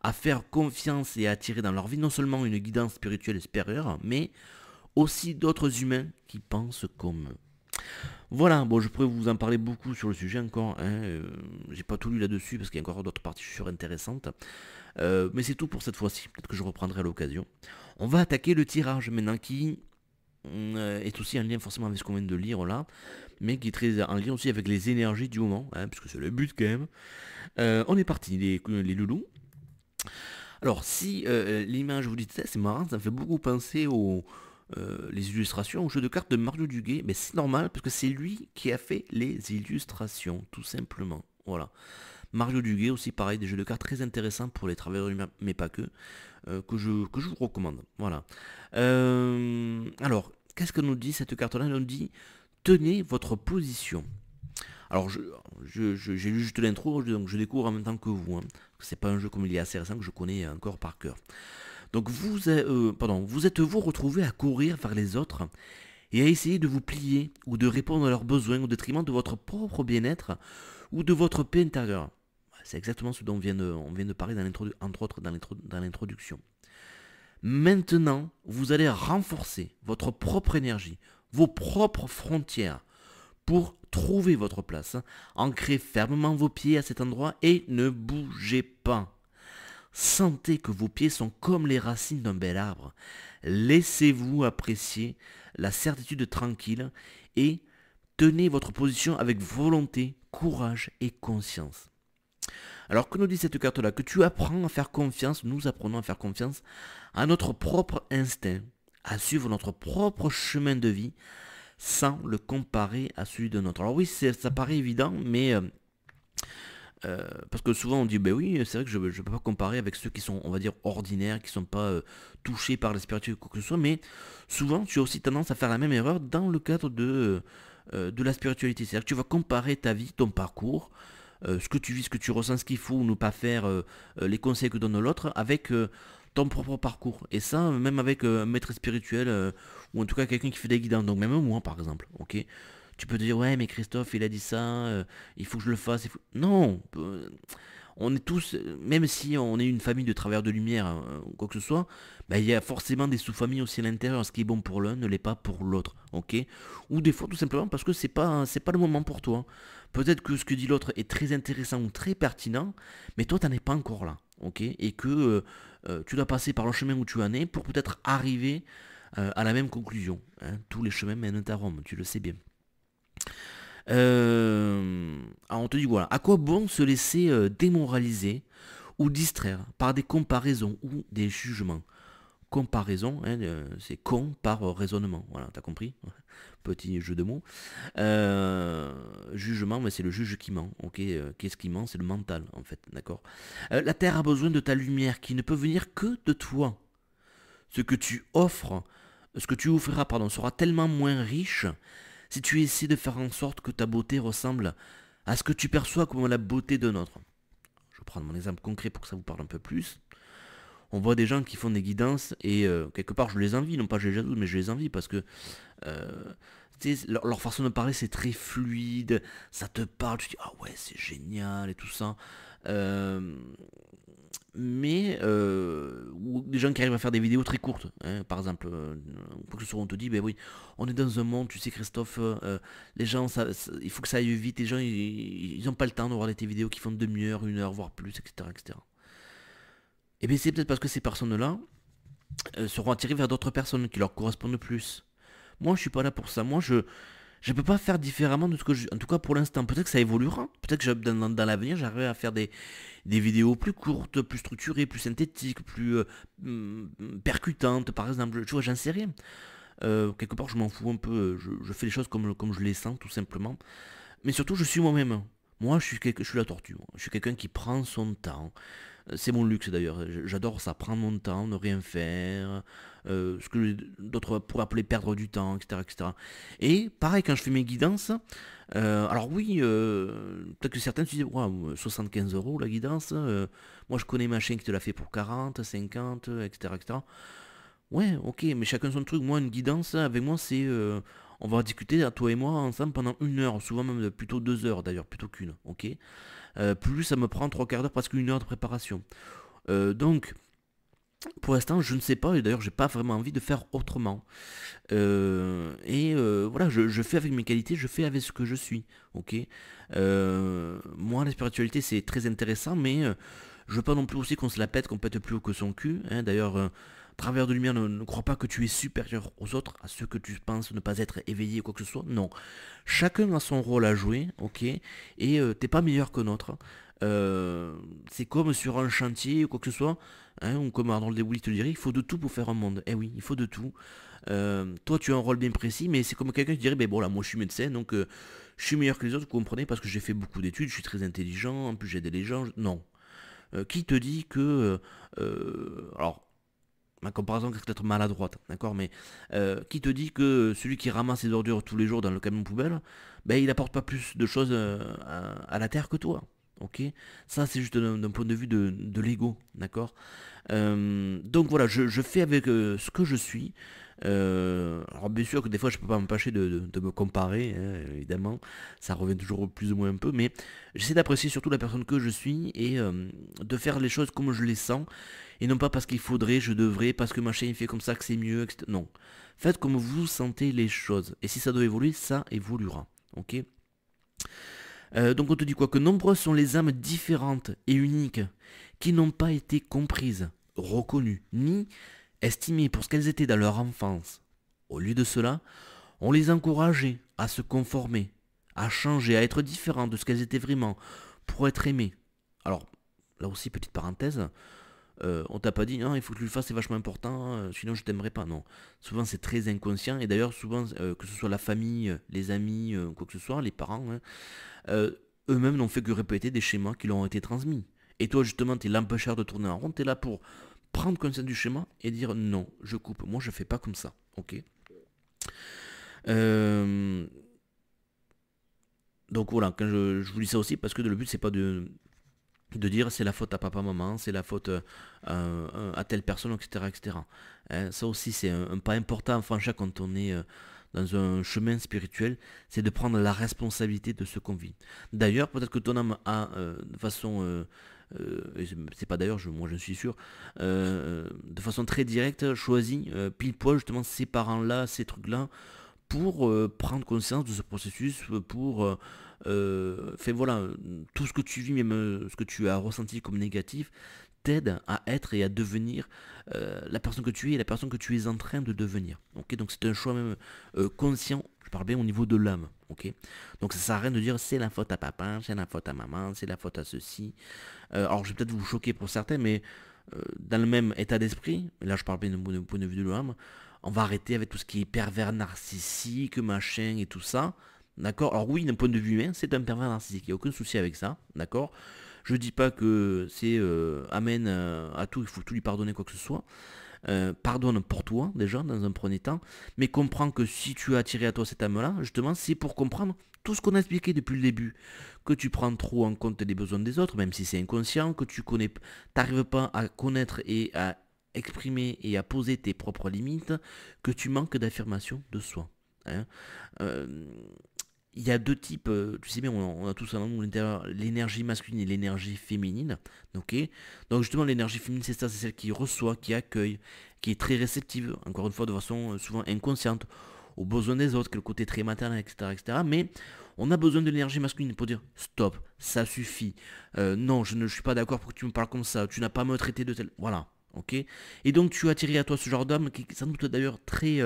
à faire confiance et à attirer dans leur vie non seulement une guidance spirituelle supérieure, mais aussi d'autres humains qui pensent comme eux. Voilà, bon, je pourrais vous en parler beaucoup sur le sujet encore, hein, j'ai pas tout lu là-dessus parce qu'il y a encore d'autres parties surintéressantes, mais c'est tout pour cette fois-ci, peut-être que je reprendrai à l'occasion. On va attaquer le tirage maintenant qui est aussi en lien forcément avec ce qu'on vient de lire là, mais qui est très en lien aussi avec les énergies du moment, hein, puisque c'est le but quand même. On est parti, les loulous. Alors si l'image, vous dites, c'est marrant, ça me fait beaucoup penser aux les illustrations au jeu de cartes de Mario Duguay, mais c'est normal parce que c'est lui qui a fait les illustrations, tout simplement. Voilà. Mario Duguay aussi pareil, des jeux de cartes très intéressants pour les travailleurs humains, mais pas que je vous recommande. Voilà. Alors, qu'est-ce que nous dit cette carte-là? Elle nous dit tenez votre position. Alors, j'ai lu juste l'intro, donc je découvre en même temps que vous. Hein. C'est pas un jeu comme il est assez récent que je connais encore par cœur. Donc vous êtes-vous retrouvé à courir vers les autres et à essayer de vous plier ou de répondre à leurs besoins au détriment de votre propre bien-être ou de votre paix intérieure? C'est exactement ce dont on vient de parler entre autres dans l'introduction. Maintenant, vous allez renforcer votre propre énergie, vos propres frontières pour trouver votre place. Ancrez fermement vos pieds à cet endroit et ne bougez pas. Sentez que vos pieds sont comme les racines d'un bel arbre. Laissez-vous apprécier la certitude tranquille et tenez votre position avec volonté, courage et conscience. Alors que nous dit cette carte-là? Que tu apprends à faire confiance, nous apprenons à faire confiance à notre propre instinct, à suivre notre propre chemin de vie sans le comparer à celui de notre. Alors oui, ça paraît évident, mais parce que souvent on dit, ben oui, c'est vrai que je ne peux pas comparer avec ceux qui sont, on va dire, ordinaires, qui ne sont pas touchés par la spiritualité ou quoi que ce soit, mais souvent tu as aussi tendance à faire la même erreur dans le cadre de la spiritualité. C'est-à-dire que tu vas comparer ta vie, ton parcours, ce que tu vis, ce que tu ressens, ce qu'il faut ou ne pas faire, les conseils que donne l'autre, avec ton propre parcours. Et ça, même avec un maître spirituel, ou en tout cas quelqu'un qui fait des guidances, donc même moi par exemple, ok. Tu peux te dire, ouais, mais Christophe, il a dit ça, il faut que je le fasse. Non, on est tous, même si on est une famille de travailleurs de lumière, ou quoi que ce soit, bah, il y a forcément des sous-familles aussi à l'intérieur. Ce qui est bon pour l'un ne l'est pas pour l'autre, ok. Ou des fois, tout simplement parce que c'est pas le moment pour toi. Peut-être que ce que dit l'autre est très intéressant ou très pertinent, mais toi, t'en es pas encore là, ok. Et que tu dois passer par le chemin où tu en es pour peut-être arriver à la même conclusion. Hein. Tous les chemins mènent à Rome, tu le sais bien. Alors on te dit voilà, à quoi bon se laisser démoraliser ou distraire par des comparaisons ou des jugements. Comparaison, hein, c'est con par raisonnement, voilà, t'as compris? Petit jeu de mots. Jugement, mais c'est le juge qui ment, ok? Qu'est-ce qui ment? C'est le mental, en fait, d'accord? La Terre a besoin de ta lumière qui ne peut venir que de toi. Ce que tu offres, ce que tu offriras, pardon, sera tellement moins riche si tu essaies de faire en sorte que ta beauté ressemble à ce que tu perçois comme la beauté d'un autre. Je vais prendre mon exemple concret pour que ça vous parle un peu plus. On voit des gens qui font des guidances et quelque part je les envie, non pas je les jalouse, mais je les envie parce que leur façon de parler c'est très fluide, ça te parle, tu dis ah ouais c'est génial et tout ça. Mais ou des gens qui arrivent à faire des vidéos très courtes, hein, par exemple, quoi que ce soit, on te dit, ben oui, on est dans un monde, tu sais Christophe, les gens, il faut que ça aille vite, les gens, ils n'ont pas le temps de regarder tes vidéos qui font demi-heure, 1 heure, voire plus, etc. etc. Et bien c'est peut-être parce que ces personnes-là seront attirées vers d'autres personnes qui leur correspondent plus. Moi, je suis pas là pour ça. Moi, je peux pas faire différemment de ce que je... En tout cas, pour l'instant, peut-être que ça évoluera. Peut-être que dans l'avenir, j'arriverai à faire des vidéos plus courtes, plus structurées, plus synthétiques, plus percutantes, par exemple. Tu vois, j'en sais rien. Quelque part, je m'en fous un peu. Je fais les choses comme je les sens, tout simplement. Mais surtout, je suis moi-même. Moi, je suis la tortue. Je suis quelqu'un qui prend son temps. C'est mon luxe d'ailleurs. J'adore ça, prendre mon temps, ne rien faire. Ce que d'autres pourraient appeler perdre du temps, etc., etc. Et pareil, quand je fais mes guidances, alors oui, peut-être que certains se disent, wow, 75 € la guidance. Moi, je connais machin qui te l'a fait pour 40, 50, etc., etc. Ouais, ok, mais chacun son truc. Moi, une guidance, avec moi, c'est... on va discuter, toi et moi, ensemble, pendant 1 heure, souvent même plutôt 2 heures d'ailleurs, plutôt qu'une, ok. Plus ça me prend 3 quarts d'heure, presque 1 heure de préparation. Donc, pour l'instant, je ne sais pas, et d'ailleurs, j'ai pas vraiment envie de faire autrement. Voilà, je fais avec mes qualités, je fais avec ce que je suis, ok. Moi, la spiritualité, c'est très intéressant, mais je veux pas non plus aussi qu'on se la pète, qu'on pète plus haut que son cul, hein. D'ailleurs, travers de lumière, ne crois pas que tu es supérieur aux autres, à ceux que tu penses ne pas être éveillé ou quoi que ce soit. Non. Chacun a son rôle à jouer, ok. Et t'es pas meilleur que l'autre. C'est comme sur un chantier ou quoi que ce soit, hein, ou comme Arnold de Willy te le dirait, il faut de tout pour faire un monde. Eh oui, il faut de tout. Toi, tu as un rôle bien précis, mais c'est comme quelqu'un qui dirait, ben bon là, moi je suis médecin, donc je suis meilleur que les autres, vous comprenez, parce que j'ai fait beaucoup d'études, je suis très intelligent, en plus j'aide les gens. Non. Qui te dit que... alors, ma comparaison est peut-être maladroite, d'accord, mais qui te dit que celui qui ramasse ses ordures tous les jours dans le camion poubelle, ben il apporte pas plus de choses à la terre que toi, ok. Ça c'est juste d'un point de vue de l'ego, d'accord. Donc voilà, je fais avec ce que je suis. Alors bien sûr que des fois je peux pas m'empêcher de me comparer, hein, évidemment, ça revient toujours plus ou moins un peu, mais j'essaie d'apprécier surtout la personne que je suis et de faire les choses comme je les sens, et non pas parce qu'il faudrait, je devrais, parce que machin il fait comme ça que c'est mieux, etc. Non. Faites comme vous sentez les choses, et si ça doit évoluer, ça évoluera, ok. Donc on te dit quoi? Que nombreuses sont les âmes différentes et uniques qui n'ont pas été comprises, reconnues, ni estimées pour ce qu'elles étaient dans leur enfance. Au lieu de cela, on les encourageait à se conformer, à changer, à être différentes de ce qu'elles étaient vraiment, pour être aimées. Alors, là aussi, petite parenthèse, on t'a pas dit, non, il faut que tu le fasses, c'est vachement important, sinon je t'aimerais pas. Non. Souvent, c'est très inconscient, et d'ailleurs, souvent, que ce soit la famille, les amis, quoi que ce soit, les parents, hein, euh, eux-mêmes n'ont fait que répéter des schémas qui leur ont été transmis. Et toi, justement, tu es l'empêcheur de tourner en rond, tu es là pour prendre conscience du schéma et dire non, je coupe, moi je fais pas comme ça, ok. Euh, donc voilà, quand je vous dis ça aussi, parce que le but c'est pas de dire c'est la faute à papa, maman, c'est la faute à telle personne, etc. etc. Hein, ça aussi c'est un pas important à franchir quand on est dans un chemin spirituel, c'est de prendre la responsabilité de ce qu'on vit. D'ailleurs, peut-être que ton âme a de façon... et c'est pas d'ailleurs, moi je suis sûr, de façon très directe, choisi pile poil justement ces parents-là, ces trucs-là, pour prendre conscience de ce processus, pour fait voilà, tout ce que tu vis, même ce que tu as ressenti comme négatif, t'aide à être et à devenir la personne que tu es et la personne que tu es en train de devenir. Ok, donc c'est un choix même conscient. Je parle bien au niveau de l'âme. Ok, donc ça sert à rien de dire c'est la faute à papa, c'est la faute à maman, c'est la faute à ceci. Alors je vais peut-être vous choquer pour certains, mais dans le même état d'esprit, là je parle bien de point de vue de l'âme, on va arrêter avec tout ce qui est pervers narcissique, machin et tout ça. D'accord. Alors oui, d'un point de vue humain, c'est un pervers narcissique. Il n'y a aucun souci avec ça. D'accord. Je dis pas que c'est amen à tout, il faut tout lui pardonner quoi que ce soit. Pardonne pour toi déjà dans un premier temps, mais comprends que si tu as attiré à toi cette âme-là, justement, c'est pour comprendre tout ce qu'on a expliqué depuis le début, que tu prends trop en compte les besoins des autres, même si c'est inconscient, que tu connais, t'arrives pas à connaître et à exprimer et à poser tes propres limites, que tu manques d'affirmation de soi. Hein. Euh, il y a deux types, tu sais bien, on a tous en nous l'énergie masculine et l'énergie féminine. Ok. Donc justement, l'énergie féminine, c'est ça, c'est celle qui reçoit, qui accueille, qui est très réceptive, encore une fois de façon souvent inconsciente, aux besoins des autres, qui est le côté très maternel, etc., etc. Mais on a besoin de l'énergie masculine pour dire stop, ça suffit. Non, je ne suis pas d'accord pour que tu me parles comme ça. Tu n'as pas à me traiter de tel. Voilà. Ok. Et donc tu as attiré à toi ce genre d'homme qui est sans doute d'ailleurs très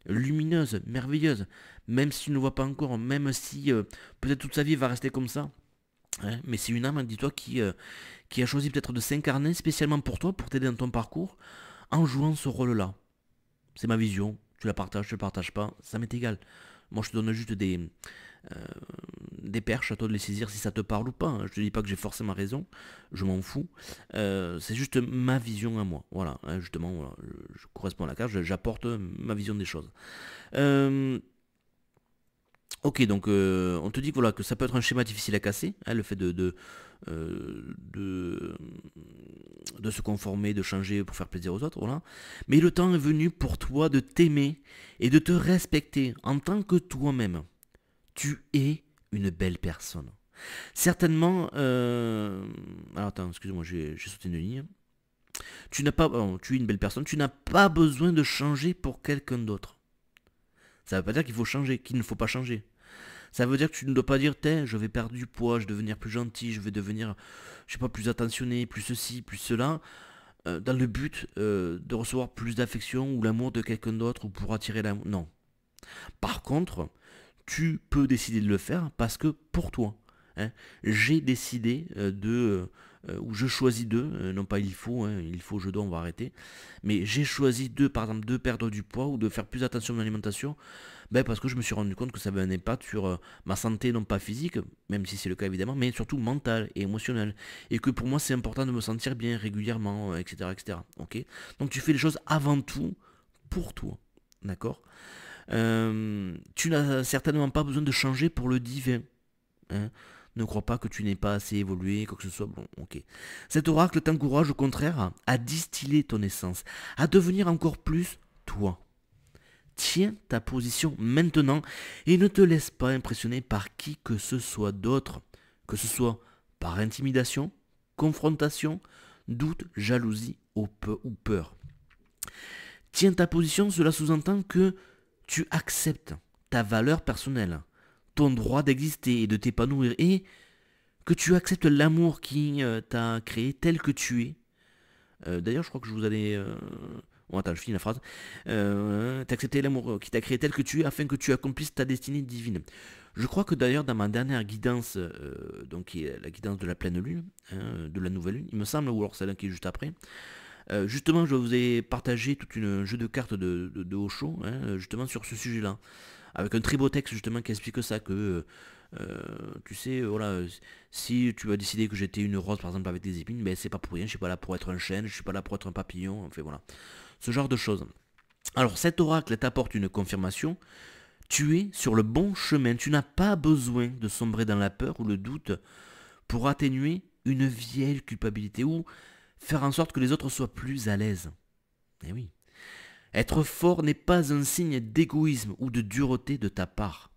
lumineuse, merveilleuse, même si tu ne le vois pas encore, même si peut-être toute sa vie va rester comme ça. Hein, mais c'est une âme, dis-toi, qui a choisi peut-être de s'incarner spécialement pour toi, pour t'aider dans ton parcours, en jouant ce rôle-là. C'est ma vision, tu la partages, tu la partages pas, ça m'est égal. Moi je te donne juste euh, des perches, à toi de les saisir si ça te parle ou pas. Hein. Je te dis pas que j'ai forcément raison, je m'en fous. C'est juste ma vision à moi. Voilà, hein, justement, voilà, je correspond à la carte, j'apporte ma vision des choses. Euh, ok, donc on te dit que, voilà, que ça peut être un schéma difficile à casser, hein, le fait de de se conformer, de changer pour faire plaisir aux autres, voilà. Mais le temps est venu pour toi de t'aimer et de te respecter en tant que toi-même. Tu es une belle personne. Certainement, alors attends, excuse-moi, j'ai sauté une ligne. Tu n'as pas, tu es une belle personne, tu n'as pas besoin de changer pour quelqu'un d'autre. Ça ne veut pas dire qu'il faut changer, qu'il ne faut pas changer. Ça veut dire que tu ne dois pas dire, je vais perdre du poids, je vais devenir plus gentil, je vais devenir, je sais pas, plus attentionné, plus ceci, plus cela, dans le but de recevoir plus d'affection ou l'amour de quelqu'un d'autre ou pour attirer l'amour. Non. Par contre, tu peux décider de le faire parce que pour toi, hein, j'ai décidé ou je choisis non pas il faut, hein, il faut, je dois, on va arrêter, mais j'ai choisi par exemple, de perdre du poids ou de faire plus attention à mon alimentation, parce que je me suis rendu compte que ça avait un impact sur ma santé, non pas physique, même si c'est le cas évidemment, mais surtout mentale et émotionnelle, et que pour moi c'est important de me sentir bien régulièrement, etc., etc. Ok. Donc tu fais les choses avant tout pour toi, d'accord. Tu n'as certainement pas besoin de changer pour le divin. Hein. Ne crois pas que tu n'es pas assez évolué, quoi que ce soit. Bon, ok. Cet oracle t'encourage au contraire à distiller ton essence, à devenir encore plus toi. Tiens ta position maintenant et ne te laisse pas impressionner par qui que ce soit d'autre, que ce soit par intimidation, confrontation, doute, jalousie ou peur. Tiens ta position, cela sous-entend que tu acceptes ta valeur personnelle, ton droit d'exister et de t'épanouir, et que tu acceptes l'amour qui t'a créé tel que tu es. D'ailleurs, je crois que je vous allais... Bon, attends, je finis la phrase. T'accepter l'amour qui t'a créé tel que tu es afin que tu accomplisses ta destinée divine. Je crois que d'ailleurs dans ma dernière guidance, donc qui est la guidance de la pleine lune, hein, de la nouvelle lune, il me semble, ou alors celle qui est juste après, justement, je vous ai partagé tout un jeu de cartes de Osho, hein, justement sur ce sujet-là, avec un très beau texte justement qui explique ça, que tu sais, voilà, si tu as décidé que j'étais une rose par exemple avec des épines, c'est pas pour rien, je suis pas là pour être un chêne, je suis pas là pour être un papillon, enfin voilà, ce genre de choses. Alors cet oracle t'apporte une confirmation, tu es sur le bon chemin, tu n'as pas besoin de sombrer dans la peur ou le doute pour atténuer une vieille culpabilité ou faire en sorte que les autres soient plus à l'aise. Eh oui. Être fort n'est pas un signe d'égoïsme ou de dureté de ta part.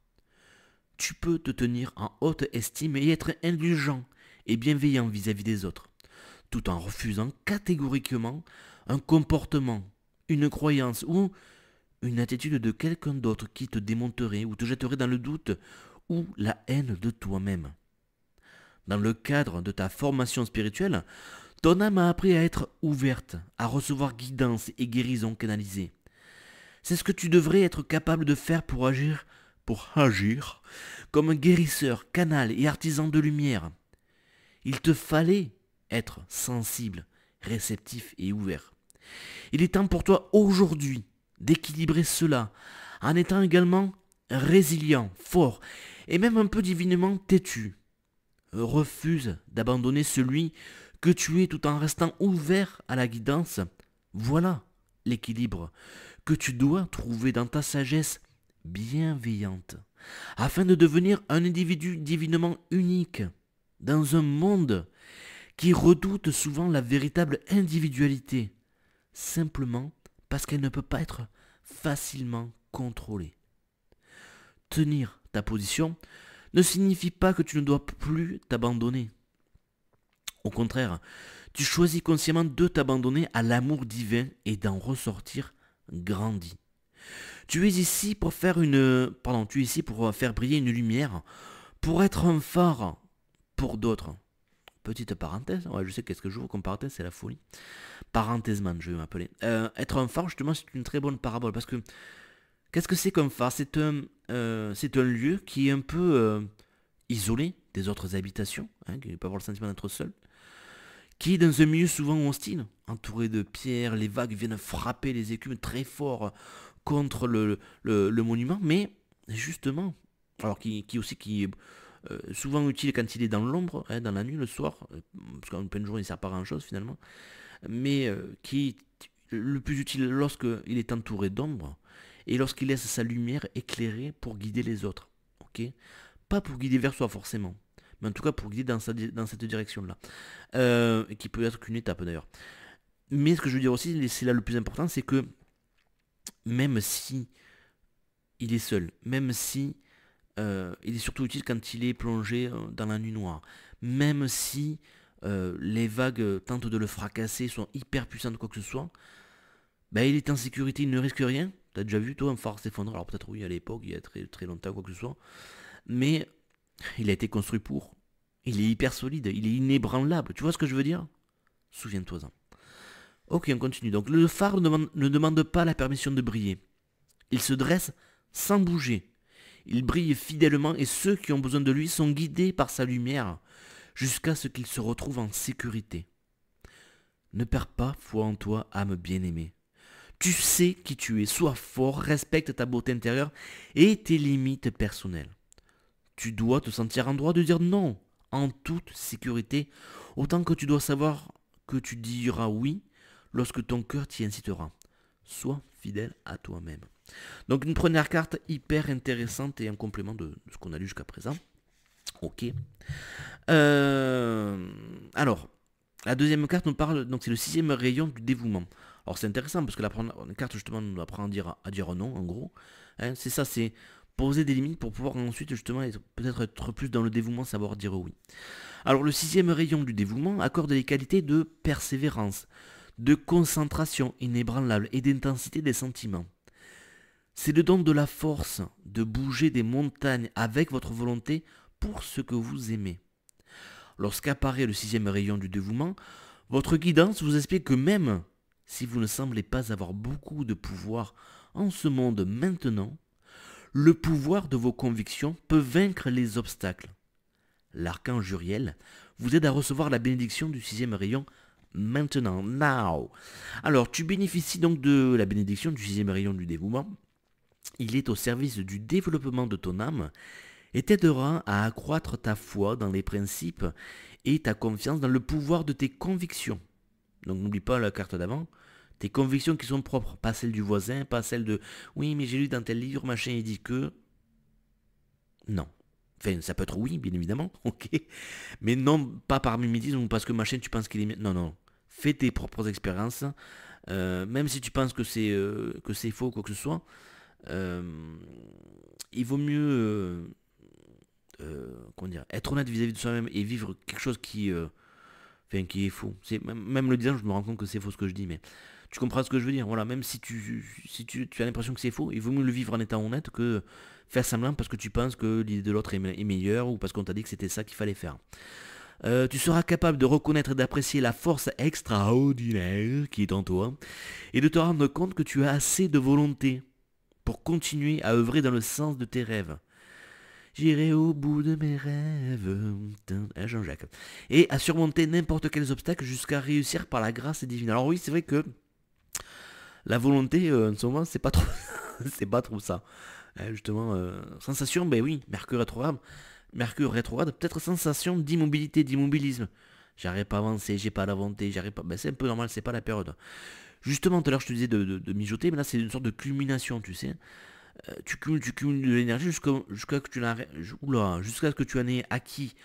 Tu peux te tenir en haute estime et être indulgent et bienveillant vis-à-vis des autres, tout en refusant catégoriquement un comportement, une croyance ou une attitude de quelqu'un d'autre qui te démonterait ou te jetterait dans le doute ou la haine de toi-même. Dans le cadre de ta formation spirituelle, ton âme a appris à être ouverte, à recevoir guidance et guérison canalisée. C'est ce que tu devrais être capable de faire pour agir comme un guérisseur, canal et artisan de lumière. Il te fallait être sensible, réceptif et ouvert. Il est temps pour toi aujourd'hui d'équilibrer cela en étant également résilient, fort et même un peu divinement têtu. Refuse d'abandonner celui que tu es tout en restant ouvert à la guidance. Voilà l'équilibre que tu dois trouver dans ta sagesse bienveillante, afin de devenir un individu divinement unique, dans un monde qui redoute souvent la véritable individualité, simplement parce qu'elle ne peut pas être facilement contrôlée. Tenir ta position ne signifie pas que tu ne dois plus t'abandonner. Au contraire, tu choisis consciemment de t'abandonner à l'amour divin et d'en ressortir grandi. Tu es ici pour faire briller une lumière, pour être un phare pour d'autres. Petite parenthèse, ouais, je sais qu'est-ce que j'ouvre comme parenthèse, c'est la folie. Parenthèse-man, je vais m'appeler. Être un phare, justement, c'est une très bonne parabole, parce que qu'est-ce que c'est qu'un phare? C'est un lieu qui est un peu isolé des autres habitations, hein, qui peut avoir le sentiment d'être seul, qui est dans un milieu souvent hostile, entouré de pierres, les vagues viennent frapper les écumes très fort contre le monument, mais justement, alors qui est souvent utile quand il est dans l'ombre, hein, dans la nuit, le soir, parce qu'en pleine journée il ne sert pas à grand chose finalement, mais qui est le plus utile lorsqu'il est entouré d'ombre et lorsqu'il laisse sa lumière éclairer pour guider les autres. Ok, pas pour guider vers soi forcément, mais en tout cas pour guider dans cette direction-là. Et qui peut être qu'une étape d'ailleurs. Mais ce que je veux dire aussi, et c'est là le plus important, c'est que même si il est seul, même si il est surtout utile quand il est plongé dans la nuit noire, même si les vagues tentent de le fracasser, sont hyper puissantes, quoi que ce soit, ben, il est en sécurité, il ne risque rien. T'as déjà vu toi un phare s'effondrer? Alors peut-être oui à l'époque, il y a très, très longtemps, quoi que ce soit, mais il a été construit pour. Il est hyper solide, il est inébranlable. Tu vois ce que je veux dire? Souviens-toi-en. Ok, on continue. Donc le phare ne demande pas la permission de briller. Il se dresse sans bouger. Il brille fidèlement et ceux qui ont besoin de lui sont guidés par sa lumière jusqu'à ce qu'ils se retrouvent en sécurité. Ne perds pas foi en toi, âme bien-aimée. Tu sais qui tu es, sois fort, respecte ta beauté intérieure et tes limites personnelles. Tu dois te sentir en droit de dire non, en toute sécurité, autant que tu dois savoir que tu diras oui lorsque ton cœur t'y incitera. Sois fidèle à toi-même. Donc une première carte hyper intéressante et en complément de ce qu'on a lu jusqu'à présent. Ok. Alors, la deuxième carte nous parle, donc c'est le sixième rayon du dévouement. Alors c'est intéressant parce que la première carte justement nous apprend à dire non en gros. Hein, c'est ça, c'est poser des limites pour pouvoir ensuite justement peut-être être plus dans le dévouement, savoir dire oui. Alors le sixième rayon du dévouement accorde les qualités de persévérance, de concentration inébranlable et d'intensité des sentiments. C'est le don de la force de bouger des montagnes avec votre volonté pour ce que vous aimez. Lorsqu'apparaît le sixième rayon du dévouement, votre guidance vous explique que même si vous ne semblez pas avoir beaucoup de pouvoir en ce monde maintenant, le pouvoir de vos convictions peut vaincre les obstacles. L'archange Uriel vous aide à recevoir la bénédiction du sixième rayon maintenant, now. Alors, tu bénéficies donc de la bénédiction du sixième rayon du dévouement. Il est au service du développement de ton âme et t'aidera à accroître ta foi dans les principes et ta confiance dans le pouvoir de tes convictions. Donc n'oublie pas la carte d'avant, tes convictions qui sont propres, pas celles du voisin, pas celles de oui mais j'ai lu dans tel livre, machin, il dit que... Non. Enfin, ça peut être oui, bien évidemment, ok. Mais non, pas par mimétisme ou parce que machin tu penses qu'il est... Non, non. Fais tes propres expériences, même si tu penses que c'est faux, quoi que ce soit. Il vaut mieux comment dire, être honnête vis-à-vis de soi-même et vivre quelque chose qui est faux. Même le disant, je me rends compte que c'est faux ce que je dis, mais tu comprends ce que je veux dire. Voilà, même si tu as l'impression que c'est faux, il vaut mieux le vivre en étant honnête que faire semblant parce que tu penses que l'idée de l'autre est meilleure ou parce qu'on t'a dit que c'était ça qu'il fallait faire. Tu seras capable de reconnaître et d'apprécier la force extraordinaire qui est en toi et de te rendre compte que tu as assez de volonté pour continuer à œuvrer dans le sens de tes rêves. J'irai au bout de mes rêves, Jean-Jacques, et à surmonter n'importe quels obstacles jusqu'à réussir par la grâce divine. Alors oui, c'est vrai que la volonté, en ce moment, c'est pas trop, c'est pas trop ça. Justement, sensation, ben oui, Mercure rétrograde, peut-être sensation d'immobilité, d'immobilisme. J'arrive pas à avancer, j'ai pas la volonté, j'arrive pas. Ben c'est un peu normal, c'est pas la période. Justement, tout à l'heure, je te disais de mijoter, mais là, c'est une sorte de culmination, tu sais. Tu cumules de l'énergie jusqu'à ce que tu en aies acquis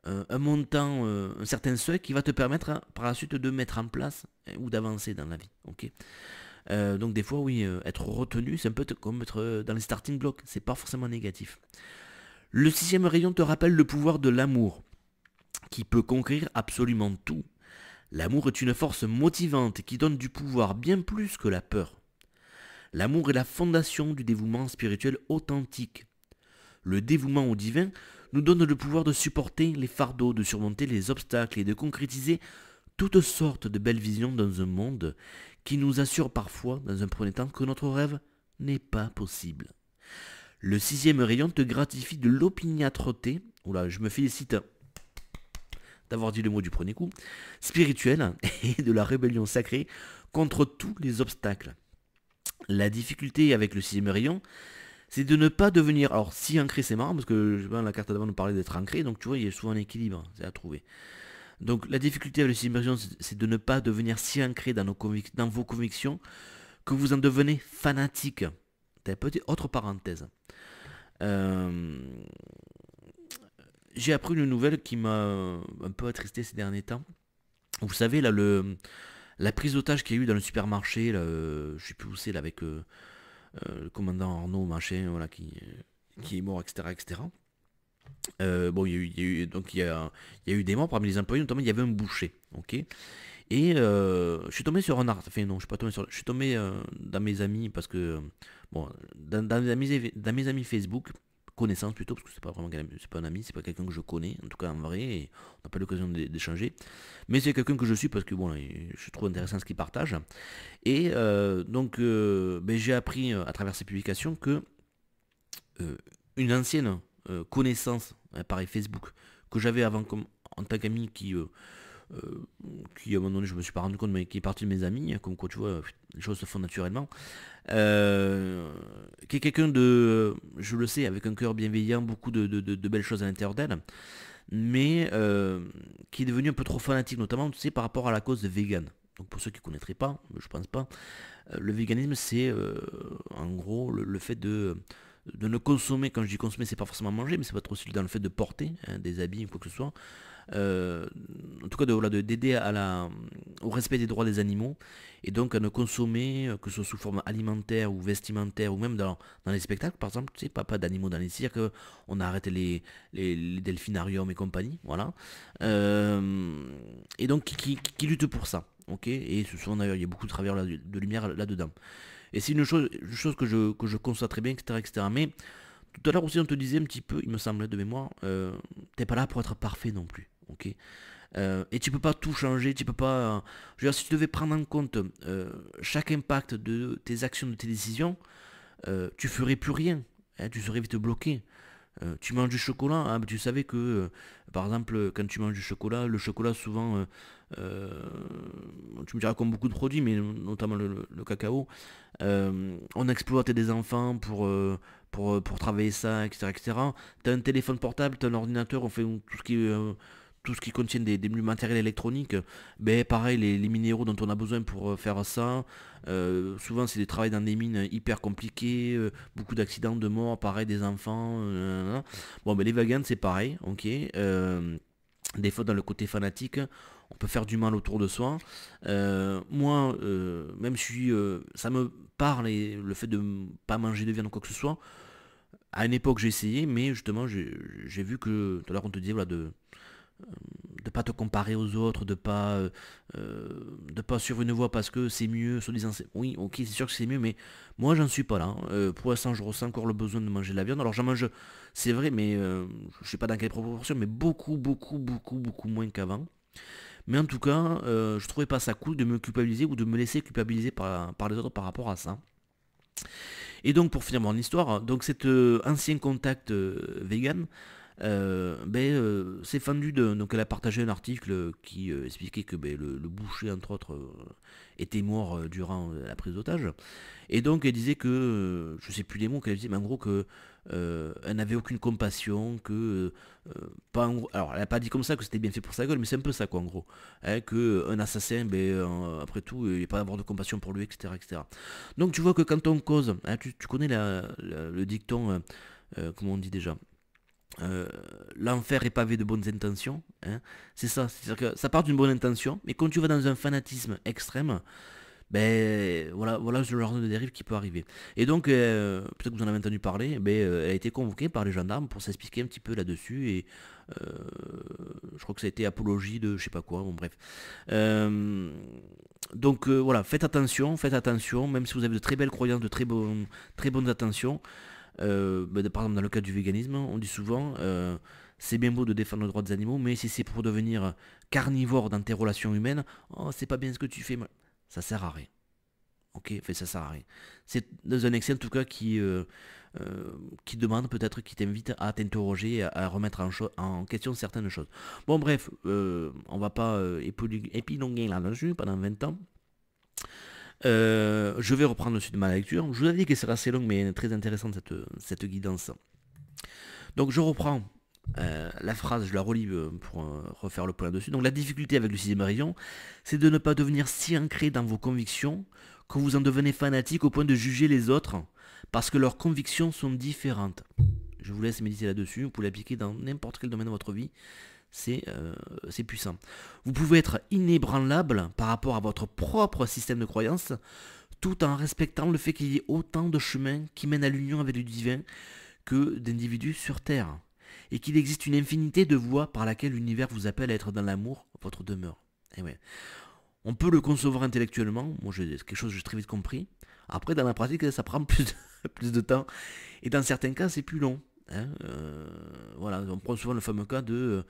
un montant, un certain seuil qui va te permettre par la suite de mettre en place ou d'avancer dans la vie. Ok. Donc des fois, oui, être retenu, c'est un peu comme être dans les starting blocks. C'est pas forcément négatif. Le sixième rayon te rappelle le pouvoir de l'amour, qui peut conquérir absolument tout. L'amour est une force motivante qui donne du pouvoir bien plus que la peur. L'amour est la fondation du dévouement spirituel authentique. Le dévouement au divin nous donne le pouvoir de supporter les fardeaux, de surmonter les obstacles et de concrétiser toutes sortes de belles visions dans un monde qui nous assure parfois, dans un premier temps, que notre rêve n'est pas possible. Le sixième rayon te gratifie de l'opiniâtreté, oula, je me félicite d'avoir dit le mot du premier coup, spirituel et de la rébellion sacrée contre tous les obstacles. La difficulté avec le sixième rayon, c'est de ne pas devenir... Alors, si ancré, c'est marrant, parce que la carte d'avant nous parlait d'être ancré, donc tu vois, il y a souvent un équilibre, c'est à trouver. Donc, la difficulté avec le sixième rayon, c'est de ne pas devenir si ancré dans vos convictions que vous en devenez fanatique. T'as une petite autre parenthèse. j'ai appris une nouvelle qui m'a un peu attristé ces derniers temps. Vous savez, là, la prise d'otage qu'il y a eu dans le supermarché, là, je sais plus où c'est, là, avec le commandant Arnaud, machin, voilà, qui est mort, etc., etc. Bon, il y a eu des morts parmi les employés, notamment il y avait un boucher, ok. Et je suis tombé sur un article, enfin non, je suis pas tombé sur, je suis tombé dans mes amis parce que, bon, dans mes amis Facebook, connaissances plutôt, parce que c'est pas vraiment c'est pas un ami, c'est pas quelqu'un que je connais, en tout cas en vrai, et on n'a pas l'occasion d'échanger. Mais c'est quelqu'un que je suis parce que bon, je trouve intéressant ce qu'il partage. Et donc, ben, j'ai appris à travers ces publications que euh, une ancienne connaissance, pareil Facebook, que j'avais avant comme, en tant qu'ami euh, qui à un moment donné je me suis pas rendu compte mais qui est partie de mes amis, comme quoi tu vois, les choses se font naturellement, qui est quelqu'un de, je le sais, avec un cœur bienveillant, beaucoup de belles choses à l'intérieur d'elle, mais qui est devenu un peu trop fanatique, notamment tu sais par rapport à la cause de vegan. Donc pour ceux qui ne connaîtraient pas, je pense pas, le véganisme c'est en gros le fait de ne consommer, quand je dis consommer, c'est pas forcément manger, mais c'est pas trop aussi dans le fait de porter des habits ou quoi que ce soit. Euh, En tout cas, voilà, d'aider au respect des droits des animaux et donc à ne consommer, que ce soit sous forme alimentaire ou vestimentaire ou même dans les spectacles, par exemple, tu sais, pas d'animaux dans les cirques, on a arrêté les delphinariums et compagnie, voilà. Et donc qui lutte pour ça, ok. Et souvent d'ailleurs, il y a beaucoup de travers de lumière là-dedans. Et c'est une chose que je constate très bien, etc., etc. Mais tout à l'heure aussi, on te disait un petit peu, il me semblait de mémoire, t'es pas là pour être parfait non plus. Ok. Et tu peux pas tout changer, tu peux pas. Je veux dire, si tu devais prendre en compte chaque impact de tes actions, de tes décisions, tu ferais plus rien. Hein, tu serais vite bloqué. Tu manges du chocolat, hein, tu savais que, par exemple, quand tu manges du chocolat, le chocolat souvent, euh, tu me diras comme beaucoup de produits, mais notamment le cacao, on exploite des enfants pour travailler ça, etc., etc. T'as un téléphone portable, t'as un ordinateur, on fait tout ce qui contient des matériels électroniques, ben pareil, les minéraux dont on a besoin pour faire ça, souvent c'est des travails dans des mines hyper compliqués, beaucoup d'accidents, de morts, pareil, des enfants. Bon, ben les vegans c'est pareil, ok. Des fois dans le côté fanatique, on peut faire du mal autour de soi. Moi, même si ça me parle et le fait de ne pas manger de viande ou quoi que ce soit, à une époque j'ai essayé, mais justement j'ai vu que tout à l'heure on te disait voilà, de pas te comparer aux autres, de pas suivre une voie parce que c'est mieux, soi-disant oui, ok, c'est sûr que c'est mieux, mais moi j'en suis pas là, hein. Pour l'instant, je ressens encore le besoin de manger de la viande. Alors j'en mange, c'est vrai, mais je sais pas dans quelle proportion, mais beaucoup, beaucoup, beaucoup, beaucoup moins qu'avant. Mais en tout cas, je trouvais pas ça cool de me culpabiliser ou de me laisser culpabiliser par les autres par rapport à ça. Et donc pour finir mon histoire, donc cet ancien contact vegan, ben, s'est fendu donc elle a partagé un article qui expliquait que ben, le boucher entre autres était mort durant la prise d'otage. Et donc elle disait que, je sais plus les mots qu'elle disait, mais en gros que elle n'avait aucune compassion, que pas alors elle a pas dit comme ça que c'était bien fait pour sa gueule, mais c'est un peu ça quoi en gros. Hein, que un assassin, ben, après tout, il n'y a pas d'avoir de compassion pour lui, etc., etc. Donc tu vois que quand on cause, hein, tu connais le dicton, comment on dit déjà, l'enfer est pavé de bonnes intentions, hein, c'est ça, c'est-à-dire que ça part d'une bonne intention, mais quand tu vas dans un fanatisme extrême, ben voilà ce genre de dérive qui peut arriver. Et donc, peut-être que vous en avez entendu parler, ben, elle a été convoquée par les gendarmes pour s'expliquer un petit peu là-dessus, et je crois que ça a été apologie de je sais pas quoi, bon bref. Euh, donc voilà, faites attention, même si vous avez de très belles croyances, très bonnes intentions. Par exemple, dans le cas du véganisme, on dit souvent, c'est bien beau de défendre le droit des animaux, mais si c'est pour devenir carnivore dans tes relations humaines, oh, c'est pas bien ce que tu fais, ça sert à rien. Ok, fait ça sert à rien. C'est dans un excès en tout cas qui demande peut-être, qui t'invite à t'interroger, à remettre en question certaines choses. Bon bref, on va pas épiloguer là-dessus pendant 20 ans. Je vais reprendre le suite de ma lecture. Je vous avais dit qu'elle serait assez longue mais très intéressante cette guidance. Donc je reprends la phrase, je la relis pour refaire le point dessus. Donc la difficulté avec le sixième méridian, c'est de ne pas devenir si ancré dans vos convictions que vous en devenez fanatique au point de juger les autres parce que leurs convictions sont différentes. Je vous laisse méditer là-dessus, vous pouvez l'appliquer dans n'importe quel domaine de votre vie, c'est puissant. Vous pouvez être inébranlable par rapport à votre propre système de croyance, tout en respectant le fait qu'il y ait autant de chemins qui mènent à l'union avec le divin que d'individus sur Terre, et qu'il existe une infinité de voies par laquelle l'univers vous appelle à être dans l'amour, votre demeure. Et ouais. On peut le concevoir intellectuellement, moi c'est quelque chose que j'ai très vite compris. Après dans la pratique ça prend plus de temps, et dans certains cas c'est plus long. Hein. Voilà, on prend souvent le fameux cas de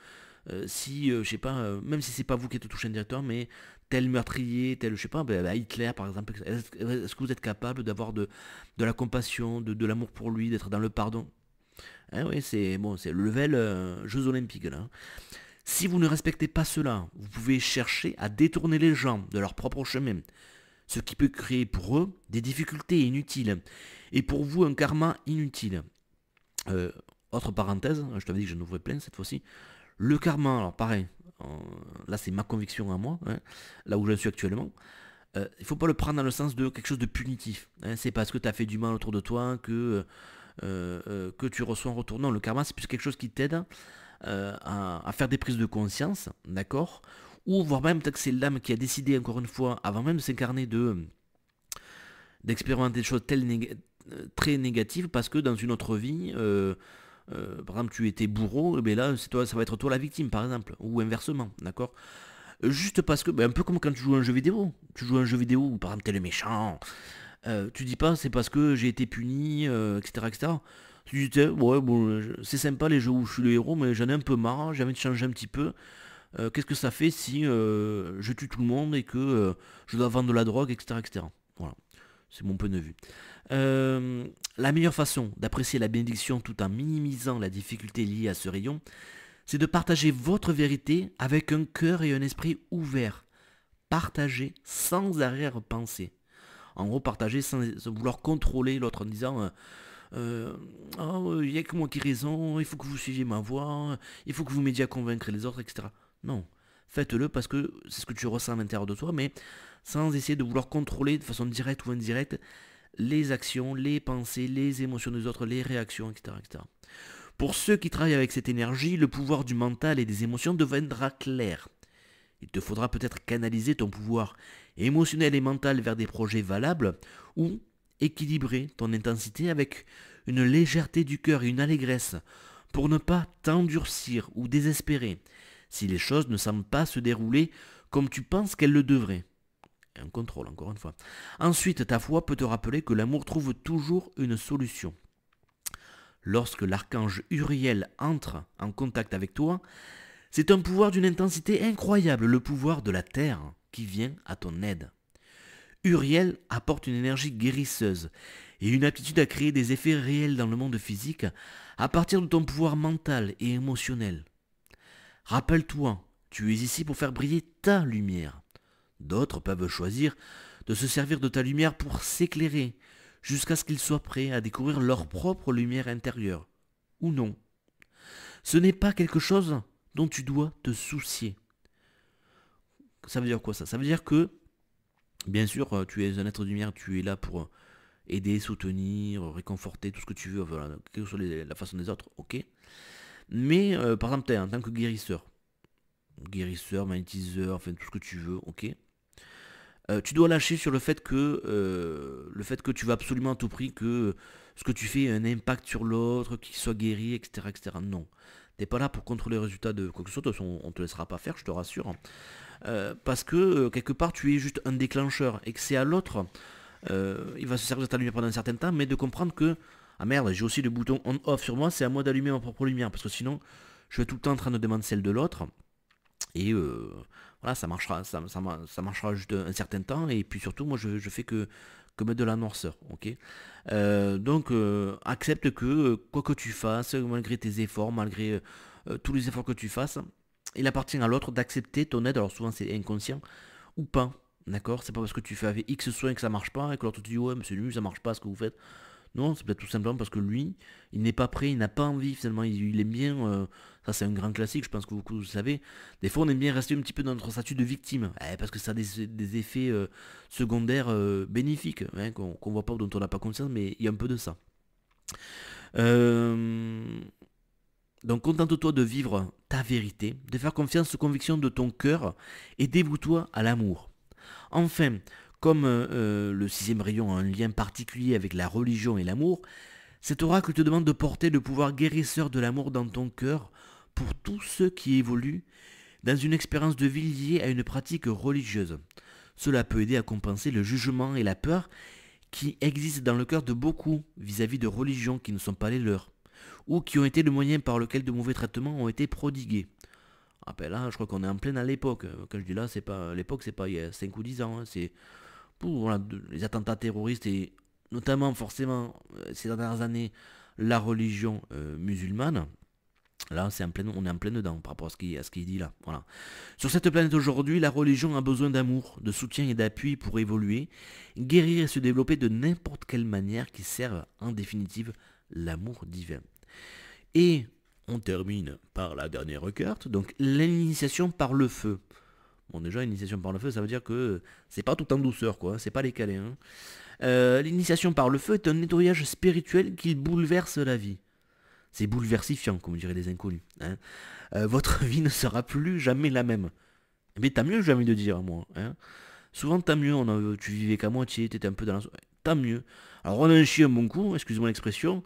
si, je sais pas, même si c'est pas vous qui êtes touché indirectement, mais tel meurtrier, tel, je sais pas, Hitler par exemple, est-ce que vous êtes capable d'avoir de la compassion, de l'amour pour lui, d'être dans le pardon? Hein, oui, c'est bon, c'est le level Jeux Olympiques là. Si vous ne respectez pas cela, vous pouvez chercher à détourner les gens de leur propre chemin, ce qui peut créer pour eux des difficultés inutiles, et pour vous un karma inutile. Autre parenthèse, je t'avais dit que je n'ouvrais plein cette fois-ci. Le karma, alors pareil, là c'est ma conviction à moi, hein, là où je suis actuellement. Il ne faut pas le prendre dans le sens de quelque chose de punitif. Hein, c'est parce que tu as fait du mal autour de toi que tu reçois un retour. Non, le karma c'est plus quelque chose qui t'aide à faire des prises de conscience, d'accord? Ou voire même peut-être que c'est l'âme qui a décidé, encore une fois, avant même de s'incarner, d'expérimenter des choses très négatives, parce que dans une autre vie, par exemple, tu étais bourreau, et bien là, toi, ça va être toi la victime, par exemple, ou inversement, d'accord? Juste parce que, un peu comme quand tu joues à un jeu vidéo. Tu joues à un jeu vidéo où, par exemple, t'es le méchant. Tu dis pas, c'est parce que j'ai été puni, etc., etc. Tu dis, ouais, bon, c'est sympa les jeux où je suis le héros, mais j'en ai un peu marre, j'ai envie de changer un petit peu. Qu'est-ce que ça fait si je tue tout le monde et que je dois vendre de la drogue, etc., etc. Voilà, c'est mon point de vue. La meilleure façon d'apprécier la bénédiction tout en minimisant la difficulté liée à ce rayon, c'est de partager votre vérité avec un cœur et un esprit ouverts. Partager sans arrière-pensée. En gros, partager sans vouloir contrôler l'autre en disant oh, il n'y a que moi qui ai raison, il faut que vous suiviez ma voix, il faut que vous m'aidiez à convaincre les autres, etc. Non. Faites-le parce que c'est ce que tu ressens à l'intérieur de toi, mais sans essayer de vouloir contrôler de façon directe ou indirecte les actions, les pensées, les émotions des autres, les réactions, etc., etc. Pour ceux qui travaillent avec cette énergie, le pouvoir du mental et des émotions deviendra clair. Il te faudra peut-être canaliser ton pouvoir émotionnel et mental vers des projets valables ou équilibrer ton intensité avec une légèreté du cœur et une allégresse pour ne pas t'endurcir ou désespérer si les choses ne semblent pas se dérouler comme tu penses qu'elles le devraient. Un contrôle, encore une fois. Ensuite, ta foi peut te rappeler que l'amour trouve toujours une solution. Lorsque l'archange Uriel entre en contact avec toi, c'est un pouvoir d'une intensité incroyable, le pouvoir de la terre, qui vient à ton aide. Uriel apporte une énergie guérisseuse et une aptitude à créer des effets réels dans le monde physique à partir de ton pouvoir mental et émotionnel. Rappelle-toi, tu es ici pour faire briller ta lumière. D'autres peuvent choisir de se servir de ta lumière pour s'éclairer, jusqu'à ce qu'ils soient prêts à découvrir leur propre lumière intérieure. Ou non. Ce n'est pas quelque chose dont tu dois te soucier. Ça veut dire quoi ça? Ça veut dire que, bien sûr, tu es un être de lumière, tu es là pour aider, soutenir, réconforter, tout ce que tu veux, voilà, quelle que soit la façon des autres, ok. Mais, par exemple, en tant que guérisseur, magnétiseur, enfin tout ce que tu veux, ok. Tu dois lâcher sur le fait que tu vas absolument à tout prix que ce que tu fais ait un impact sur l'autre, qu'il soit guéri, etc., etc. Non. T'es pas là pour contrôler les résultats de quoi que ce soit, de toute façon on te laissera pas faire, je te rassure. Parce que quelque part tu es juste un déclencheur et que c'est à l'autre, il va se servir de ta lumière pendant un certain temps, mais de comprendre que, ah merde, j'ai aussi le bouton on-off sur moi, c'est à moi d'allumer ma propre lumière, parce que sinon je vais tout le temps en train de demander celle de l'autre. Et voilà, ça marchera juste un certain temps. Et puis surtout, moi, je fais que mettre de la noirceur. Ok. Donc, accepte que quoi que tu fasses, malgré tes efforts, malgré tous les efforts que tu fasses, il appartient à l'autre d'accepter ton aide. Alors souvent, c'est inconscient ou pas. D'accord. C'est pas parce que tu fais avec X soins que ça marche pas et que l'autre te dit ouais, mais c'est nul, ça marche pas ce que vous faites. Non, c'est peut-être tout simplement parce que lui, il n'est pas prêt, il n'a pas envie finalement, il aime bien, ça c'est un grand classique, je pense que vous le savez, des fois on aime bien rester un petit peu dans notre statut de victime, parce que ça a des effets secondaires bénéfiques, hein, qu'on voit pas, dont on n'a pas conscience, mais il y a un peu de ça. Euh, donc contente-toi de vivre ta vérité, de faire confiance aux convictions de ton cœur et dévoue-toi à l'amour. Enfin, comme le sixième rayon a un lien particulier avec la religion et l'amour, cet oracle te demande de porter le pouvoir guérisseur de l'amour dans ton cœur pour tous ceux qui évoluent dans une expérience de vie liée à une pratique religieuse. Cela peut aider à compenser le jugement et la peur qui existent dans le cœur de beaucoup vis-à-vis de religions qui ne sont pas les leurs, ou qui ont été le moyen par lequel de mauvais traitements ont été prodigués. Ah ben là, je crois qu'on est en plein à l'époque. Quand je dis là, c'est pas l'époque, c'est pas il y a 5 ou 10 ans. C'est pour voilà, les attentats terroristes et notamment forcément ces dernières années la religion musulmane. Là, on est en plein dedans par rapport à ce qu'il dit là. Voilà. Sur cette planète aujourd'hui, la religion a besoin d'amour, de soutien et d'appui pour évoluer, guérir et se développer de n'importe quelle manière qui serve en définitive l'amour divin. Et on termine par la dernière carte, donc l'initiation par le feu. Bon, déjà, l'initiation par le feu, ça veut dire que c'est pas tout en douceur, quoi. C'est pas les câlins. Hein. L'initiation par le feu est un nettoyage spirituel qui bouleverse la vie. C'est bouleversifiant, comme diraient les inconnus. Hein. Votre vie ne sera plus jamais la même. Mais tant mieux, j'ai envie de dire, moi. Hein. Souvent, tant mieux. Tu vivais qu'à moitié, t'étais un peu dans la... Tant mieux. Alors, on a un chien un bon coup, excusez-moi l'expression.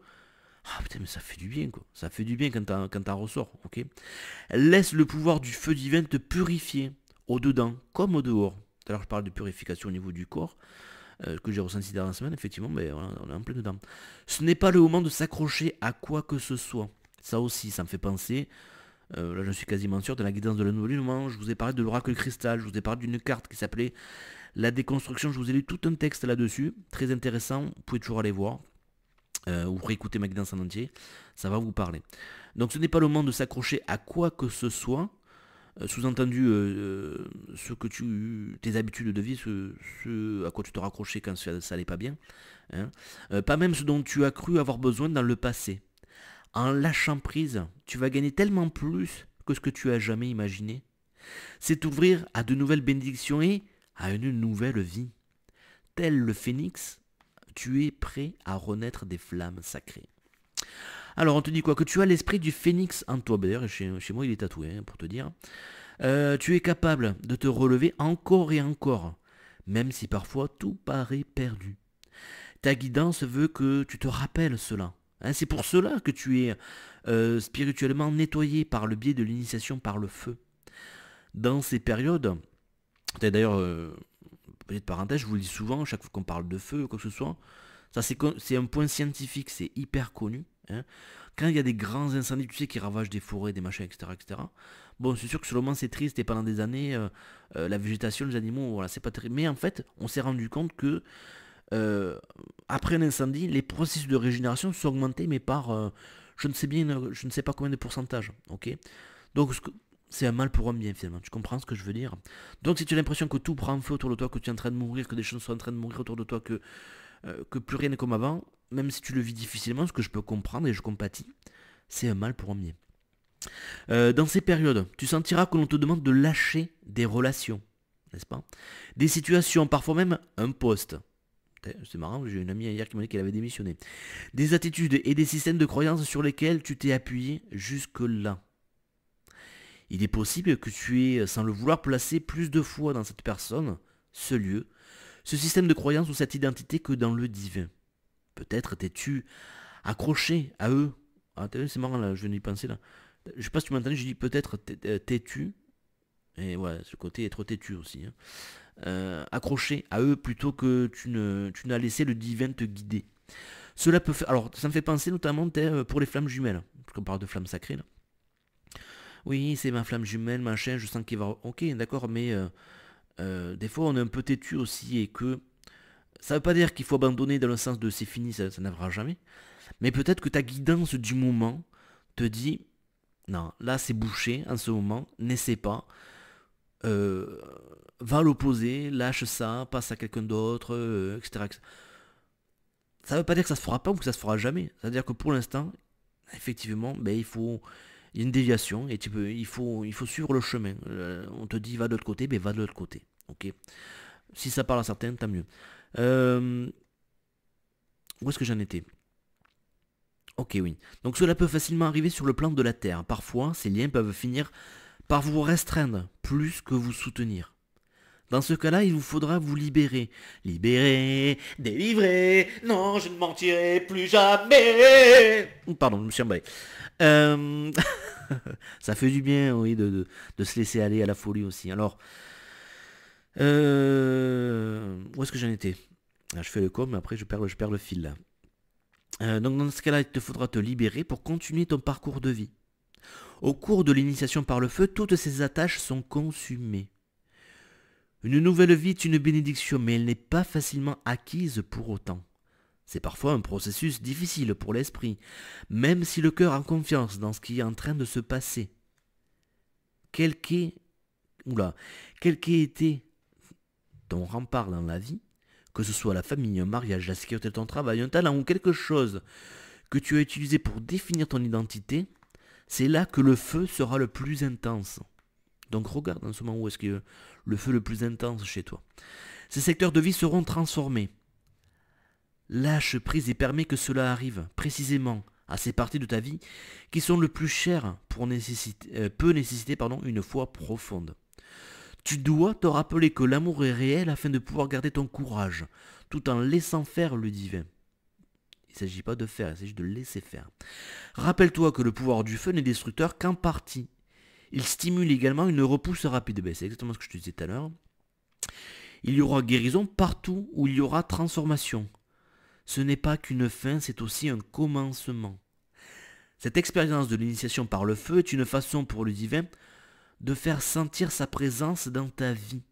Ah putain, mais ça fait du bien, quoi. Ça fait du bien quand t'en ressors, ok. Laisse le pouvoir du feu divin te purifier, au dedans comme au dehors. Tout à l'heure, je parle de purification au niveau du corps, que j'ai ressenti dans la semaine, effectivement, mais voilà, on est en plein dedans. Ce n'est pas le moment de s'accrocher à quoi que ce soit. Ça aussi, ça me fait penser, là je suis quasiment sûr, de la guidance de la nouvelle lune, je vous ai parlé de l'oracle cristal, je vous ai parlé d'une carte qui s'appelait la déconstruction, je vous ai lu tout un texte là-dessus, très intéressant, vous pouvez toujours aller voir. Ou réécouter ma guidance en entier, ça va vous parler. Donc ce n'est pas le moment de s'accrocher à quoi que ce soit, sous-entendu tes habitudes de vie, ce à quoi tu te raccrochais quand ça n'allait pas bien, hein. Pas même ce dont tu as cru avoir besoin dans le passé. En lâchant prise, tu vas gagner tellement plus que ce que tu as jamais imaginé. C'est ouvrir à de nouvelles bénédictions et à une nouvelle vie. Tel le phénix, tu es prêt à renaître des flammes sacrées. Alors on te dit quoi? Que tu as l'esprit du phénix en toi. D'ailleurs chez moi il est tatoué, hein, pour te dire. Tu es capable de te relever encore et encore, même si parfois tout paraît perdu. Ta guidance veut que tu te rappelles cela. Hein, c'est pour cela que tu es spirituellement nettoyé par le biais de l'initiation par le feu. Dans ces périodes, d'ailleurs, petite parenthèse, je vous le dis souvent, chaque fois qu'on parle de feu ou quoi que ce soit, ça c'est un point scientifique, c'est hyper connu. Hein. Quand il y a des grands incendies, tu sais, qui ravagent des forêts, des machins, etc., etc. Bon, c'est sûr que sur le moment c'est triste et pendant des années, la végétation, les animaux, voilà, c'est pas terrible. Mais en fait, on s'est rendu compte que après un incendie, les processus de régénération sont augmentés, mais par je ne sais pas combien de pourcentage. Ok. Donc c'est un mal pour un bien finalement. Tu comprends ce que je veux dire? Donc si tu as l'impression que tout prend feu autour de toi, que tu es en train de mourir, que des choses sont en train de mourir autour de toi, que plus rien n'est comme avant, même si tu le vis difficilement, ce que je peux comprendre et je compatis, c'est un mal pour un bien. Dans ces périodes, tu sentiras que l'on te demande de lâcher des relations, n'est-ce pas? Des situations, parfois même un poste. C'est marrant, j'ai une amie hier qui m'a dit qu'elle avait démissionné. Des attitudes et des systèmes de croyances sur lesquels tu t'es appuyé jusque-là. Il est possible que tu aies, sans le vouloir, placé plus de foi dans cette personne, ce lieu, ce système de croyance ou cette identité que dans le divin. Peut-être t'es-tu accroché à eux. Ah, c'est marrant là, je viens d'y penser là. Je sais pas si tu m'as entendu, je dis peut-être têtu. Et ouais, ce côté être têtu aussi. Hein. Accroché à eux plutôt que tu n'as laissé le divin te guider. Cela peut faire. Alors, ça me fait penser notamment pour les flammes jumelles. Parce qu'on parle de flammes sacrées là. Oui, c'est ma flamme jumelle, machin, je sens qu'il va. Ok, d'accord, mais des fois on est un peu têtu aussi et que. Ça veut pas dire qu'il faut abandonner dans le sens de c'est fini, ça n'arrivera jamais. Mais peut-être que ta guidance du moment te dit non, là c'est bouché en ce moment, n'essaie pas. Euh, Va à l'opposé, lâche ça, passe à quelqu'un d'autre, etc., etc. Ça veut pas dire que ça se fera pas ou que ça se fera jamais. C'est-à-dire que pour l'instant, effectivement, ben, il y a une déviation et il faut suivre le chemin. On te dit va de l'autre côté, ben va de l'autre côté. Ok. Si ça parle à certains, tant mieux. Où est-ce que j'en étais? Ok, oui. Donc cela peut facilement arriver sur le plan de la Terre. Parfois, ces liens peuvent finir par vous restreindre plus que vous soutenir. Dans ce cas-là, il vous faudra vous libérer. Libérer, délivrer, non, je ne mentirai plus jamais. Pardon, je me suis emballé. Euh, Ça fait du bien, oui, de se laisser aller à la folie aussi. Alors, où est-ce que j'en étais? Ah, je fais le com, mais après je perds le fil là. Donc dans ce cas-là, il te faudra te libérer pour continuer ton parcours de vie. Au cours de l'initiation par le feu, toutes ces attaches sont consumées. Une nouvelle vie est une bénédiction, mais elle n'est pas facilement acquise pour autant. C'est parfois un processus difficile pour l'esprit, même si le cœur a confiance dans ce qui est en train de se passer. Quel qu'ait, quel qu'ait été ton rempart dans la vie, que ce soit la famille, un mariage, la sécurité de ton travail, un talent ou quelque chose que tu as utilisé pour définir ton identité, c'est là que le feu sera le plus intense. Donc regarde en ce moment où est-ce que le feu le plus intense chez toi. Ces secteurs de vie seront transformés. Lâche prise et permets que cela arrive précisément à ces parties de ta vie qui sont le plus chères pour peut nécessiter une foi profonde. Tu dois te rappeler que l'amour est réel afin de pouvoir garder ton courage tout en laissant faire le divin. Il ne s'agit pas de faire, il s'agit de laisser faire. Rappelle-toi que le pouvoir du feu n'est destructeur qu'en partie. Il stimule également une repousse rapide. C'est exactement ce que je te disais tout à l'heure. Il y aura guérison partout où il y aura transformation. Ce n'est pas qu'une fin, c'est aussi un commencement. Cette expérience de l'initiation par le feu est une façon pour le divin de faire sentir sa présence dans ta vie.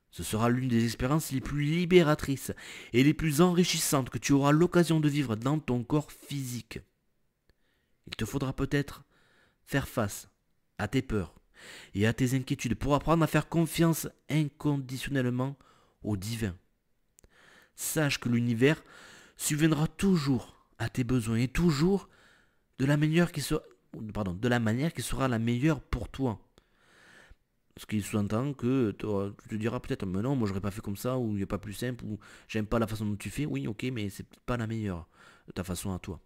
Ce sera l'une des expériences les plus libératrices et les plus enrichissantes que tu auras l'occasion de vivre dans ton corps physique. Il te faudra peut-être faire face à tes peurs et à tes inquiétudes pour apprendre à faire confiance inconditionnellement au divin. Sache que l'univers subviendra toujours à tes besoins et toujours de la manière qui sera la meilleure pour toi. Ce qui sous-entend que tu te diras peut-être, mais non, moi j'aurais pas fait comme ça, ou il n'est pas plus simple, ou j'aime pas la façon dont tu fais. Oui, ok, mais c'est pas la meilleure, ta façon à toi.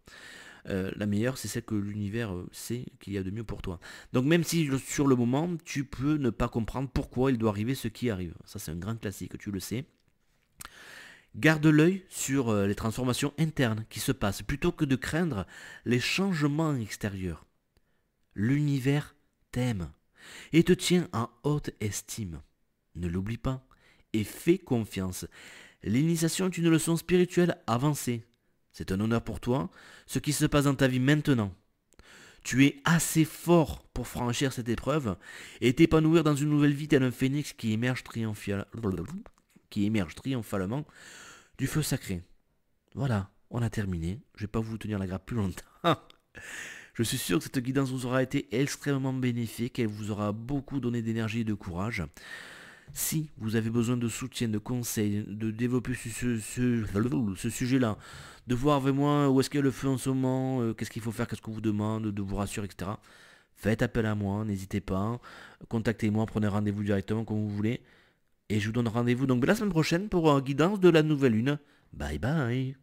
La meilleure, c'est celle que l'univers sait qu'il y a de mieux pour toi. Donc même si sur le moment, tu peux ne pas comprendre pourquoi il doit arriver ce qui arrive. Ça, c'est un grand classique, tu le sais. Garde l'œil sur les transformations internes qui se passent, plutôt que de craindre les changements extérieurs. L'univers t'aime et te tient en haute estime. Ne l'oublie pas et fais confiance. L'initiation est une leçon spirituelle avancée. C'est un honneur pour toi, ce qui se passe dans ta vie maintenant. Tu es assez fort pour franchir cette épreuve et t'épanouir dans une nouvelle vie tel un phénix qui émerge triomphalement du feu sacré. Voilà, on a terminé. Je ne vais pas vous tenir la grappe plus longtemps. Je suis sûr que cette guidance vous aura été extrêmement bénéfique et vous aura beaucoup donné d'énergie et de courage. Si vous avez besoin de soutien, de conseils, de développer ce sujet-là, de voir avec moi où est-ce qu'il y a le feu en ce moment, qu'est-ce qu'il faut faire, qu'est-ce qu'on vous demande, de vous rassurer, etc. Faites appel à moi, n'hésitez pas. Contactez-moi, prenez rendez-vous directement comme vous voulez. Et je vous donne rendez-vous donc la semaine prochaine pour une guidance de la nouvelle lune. Bye bye.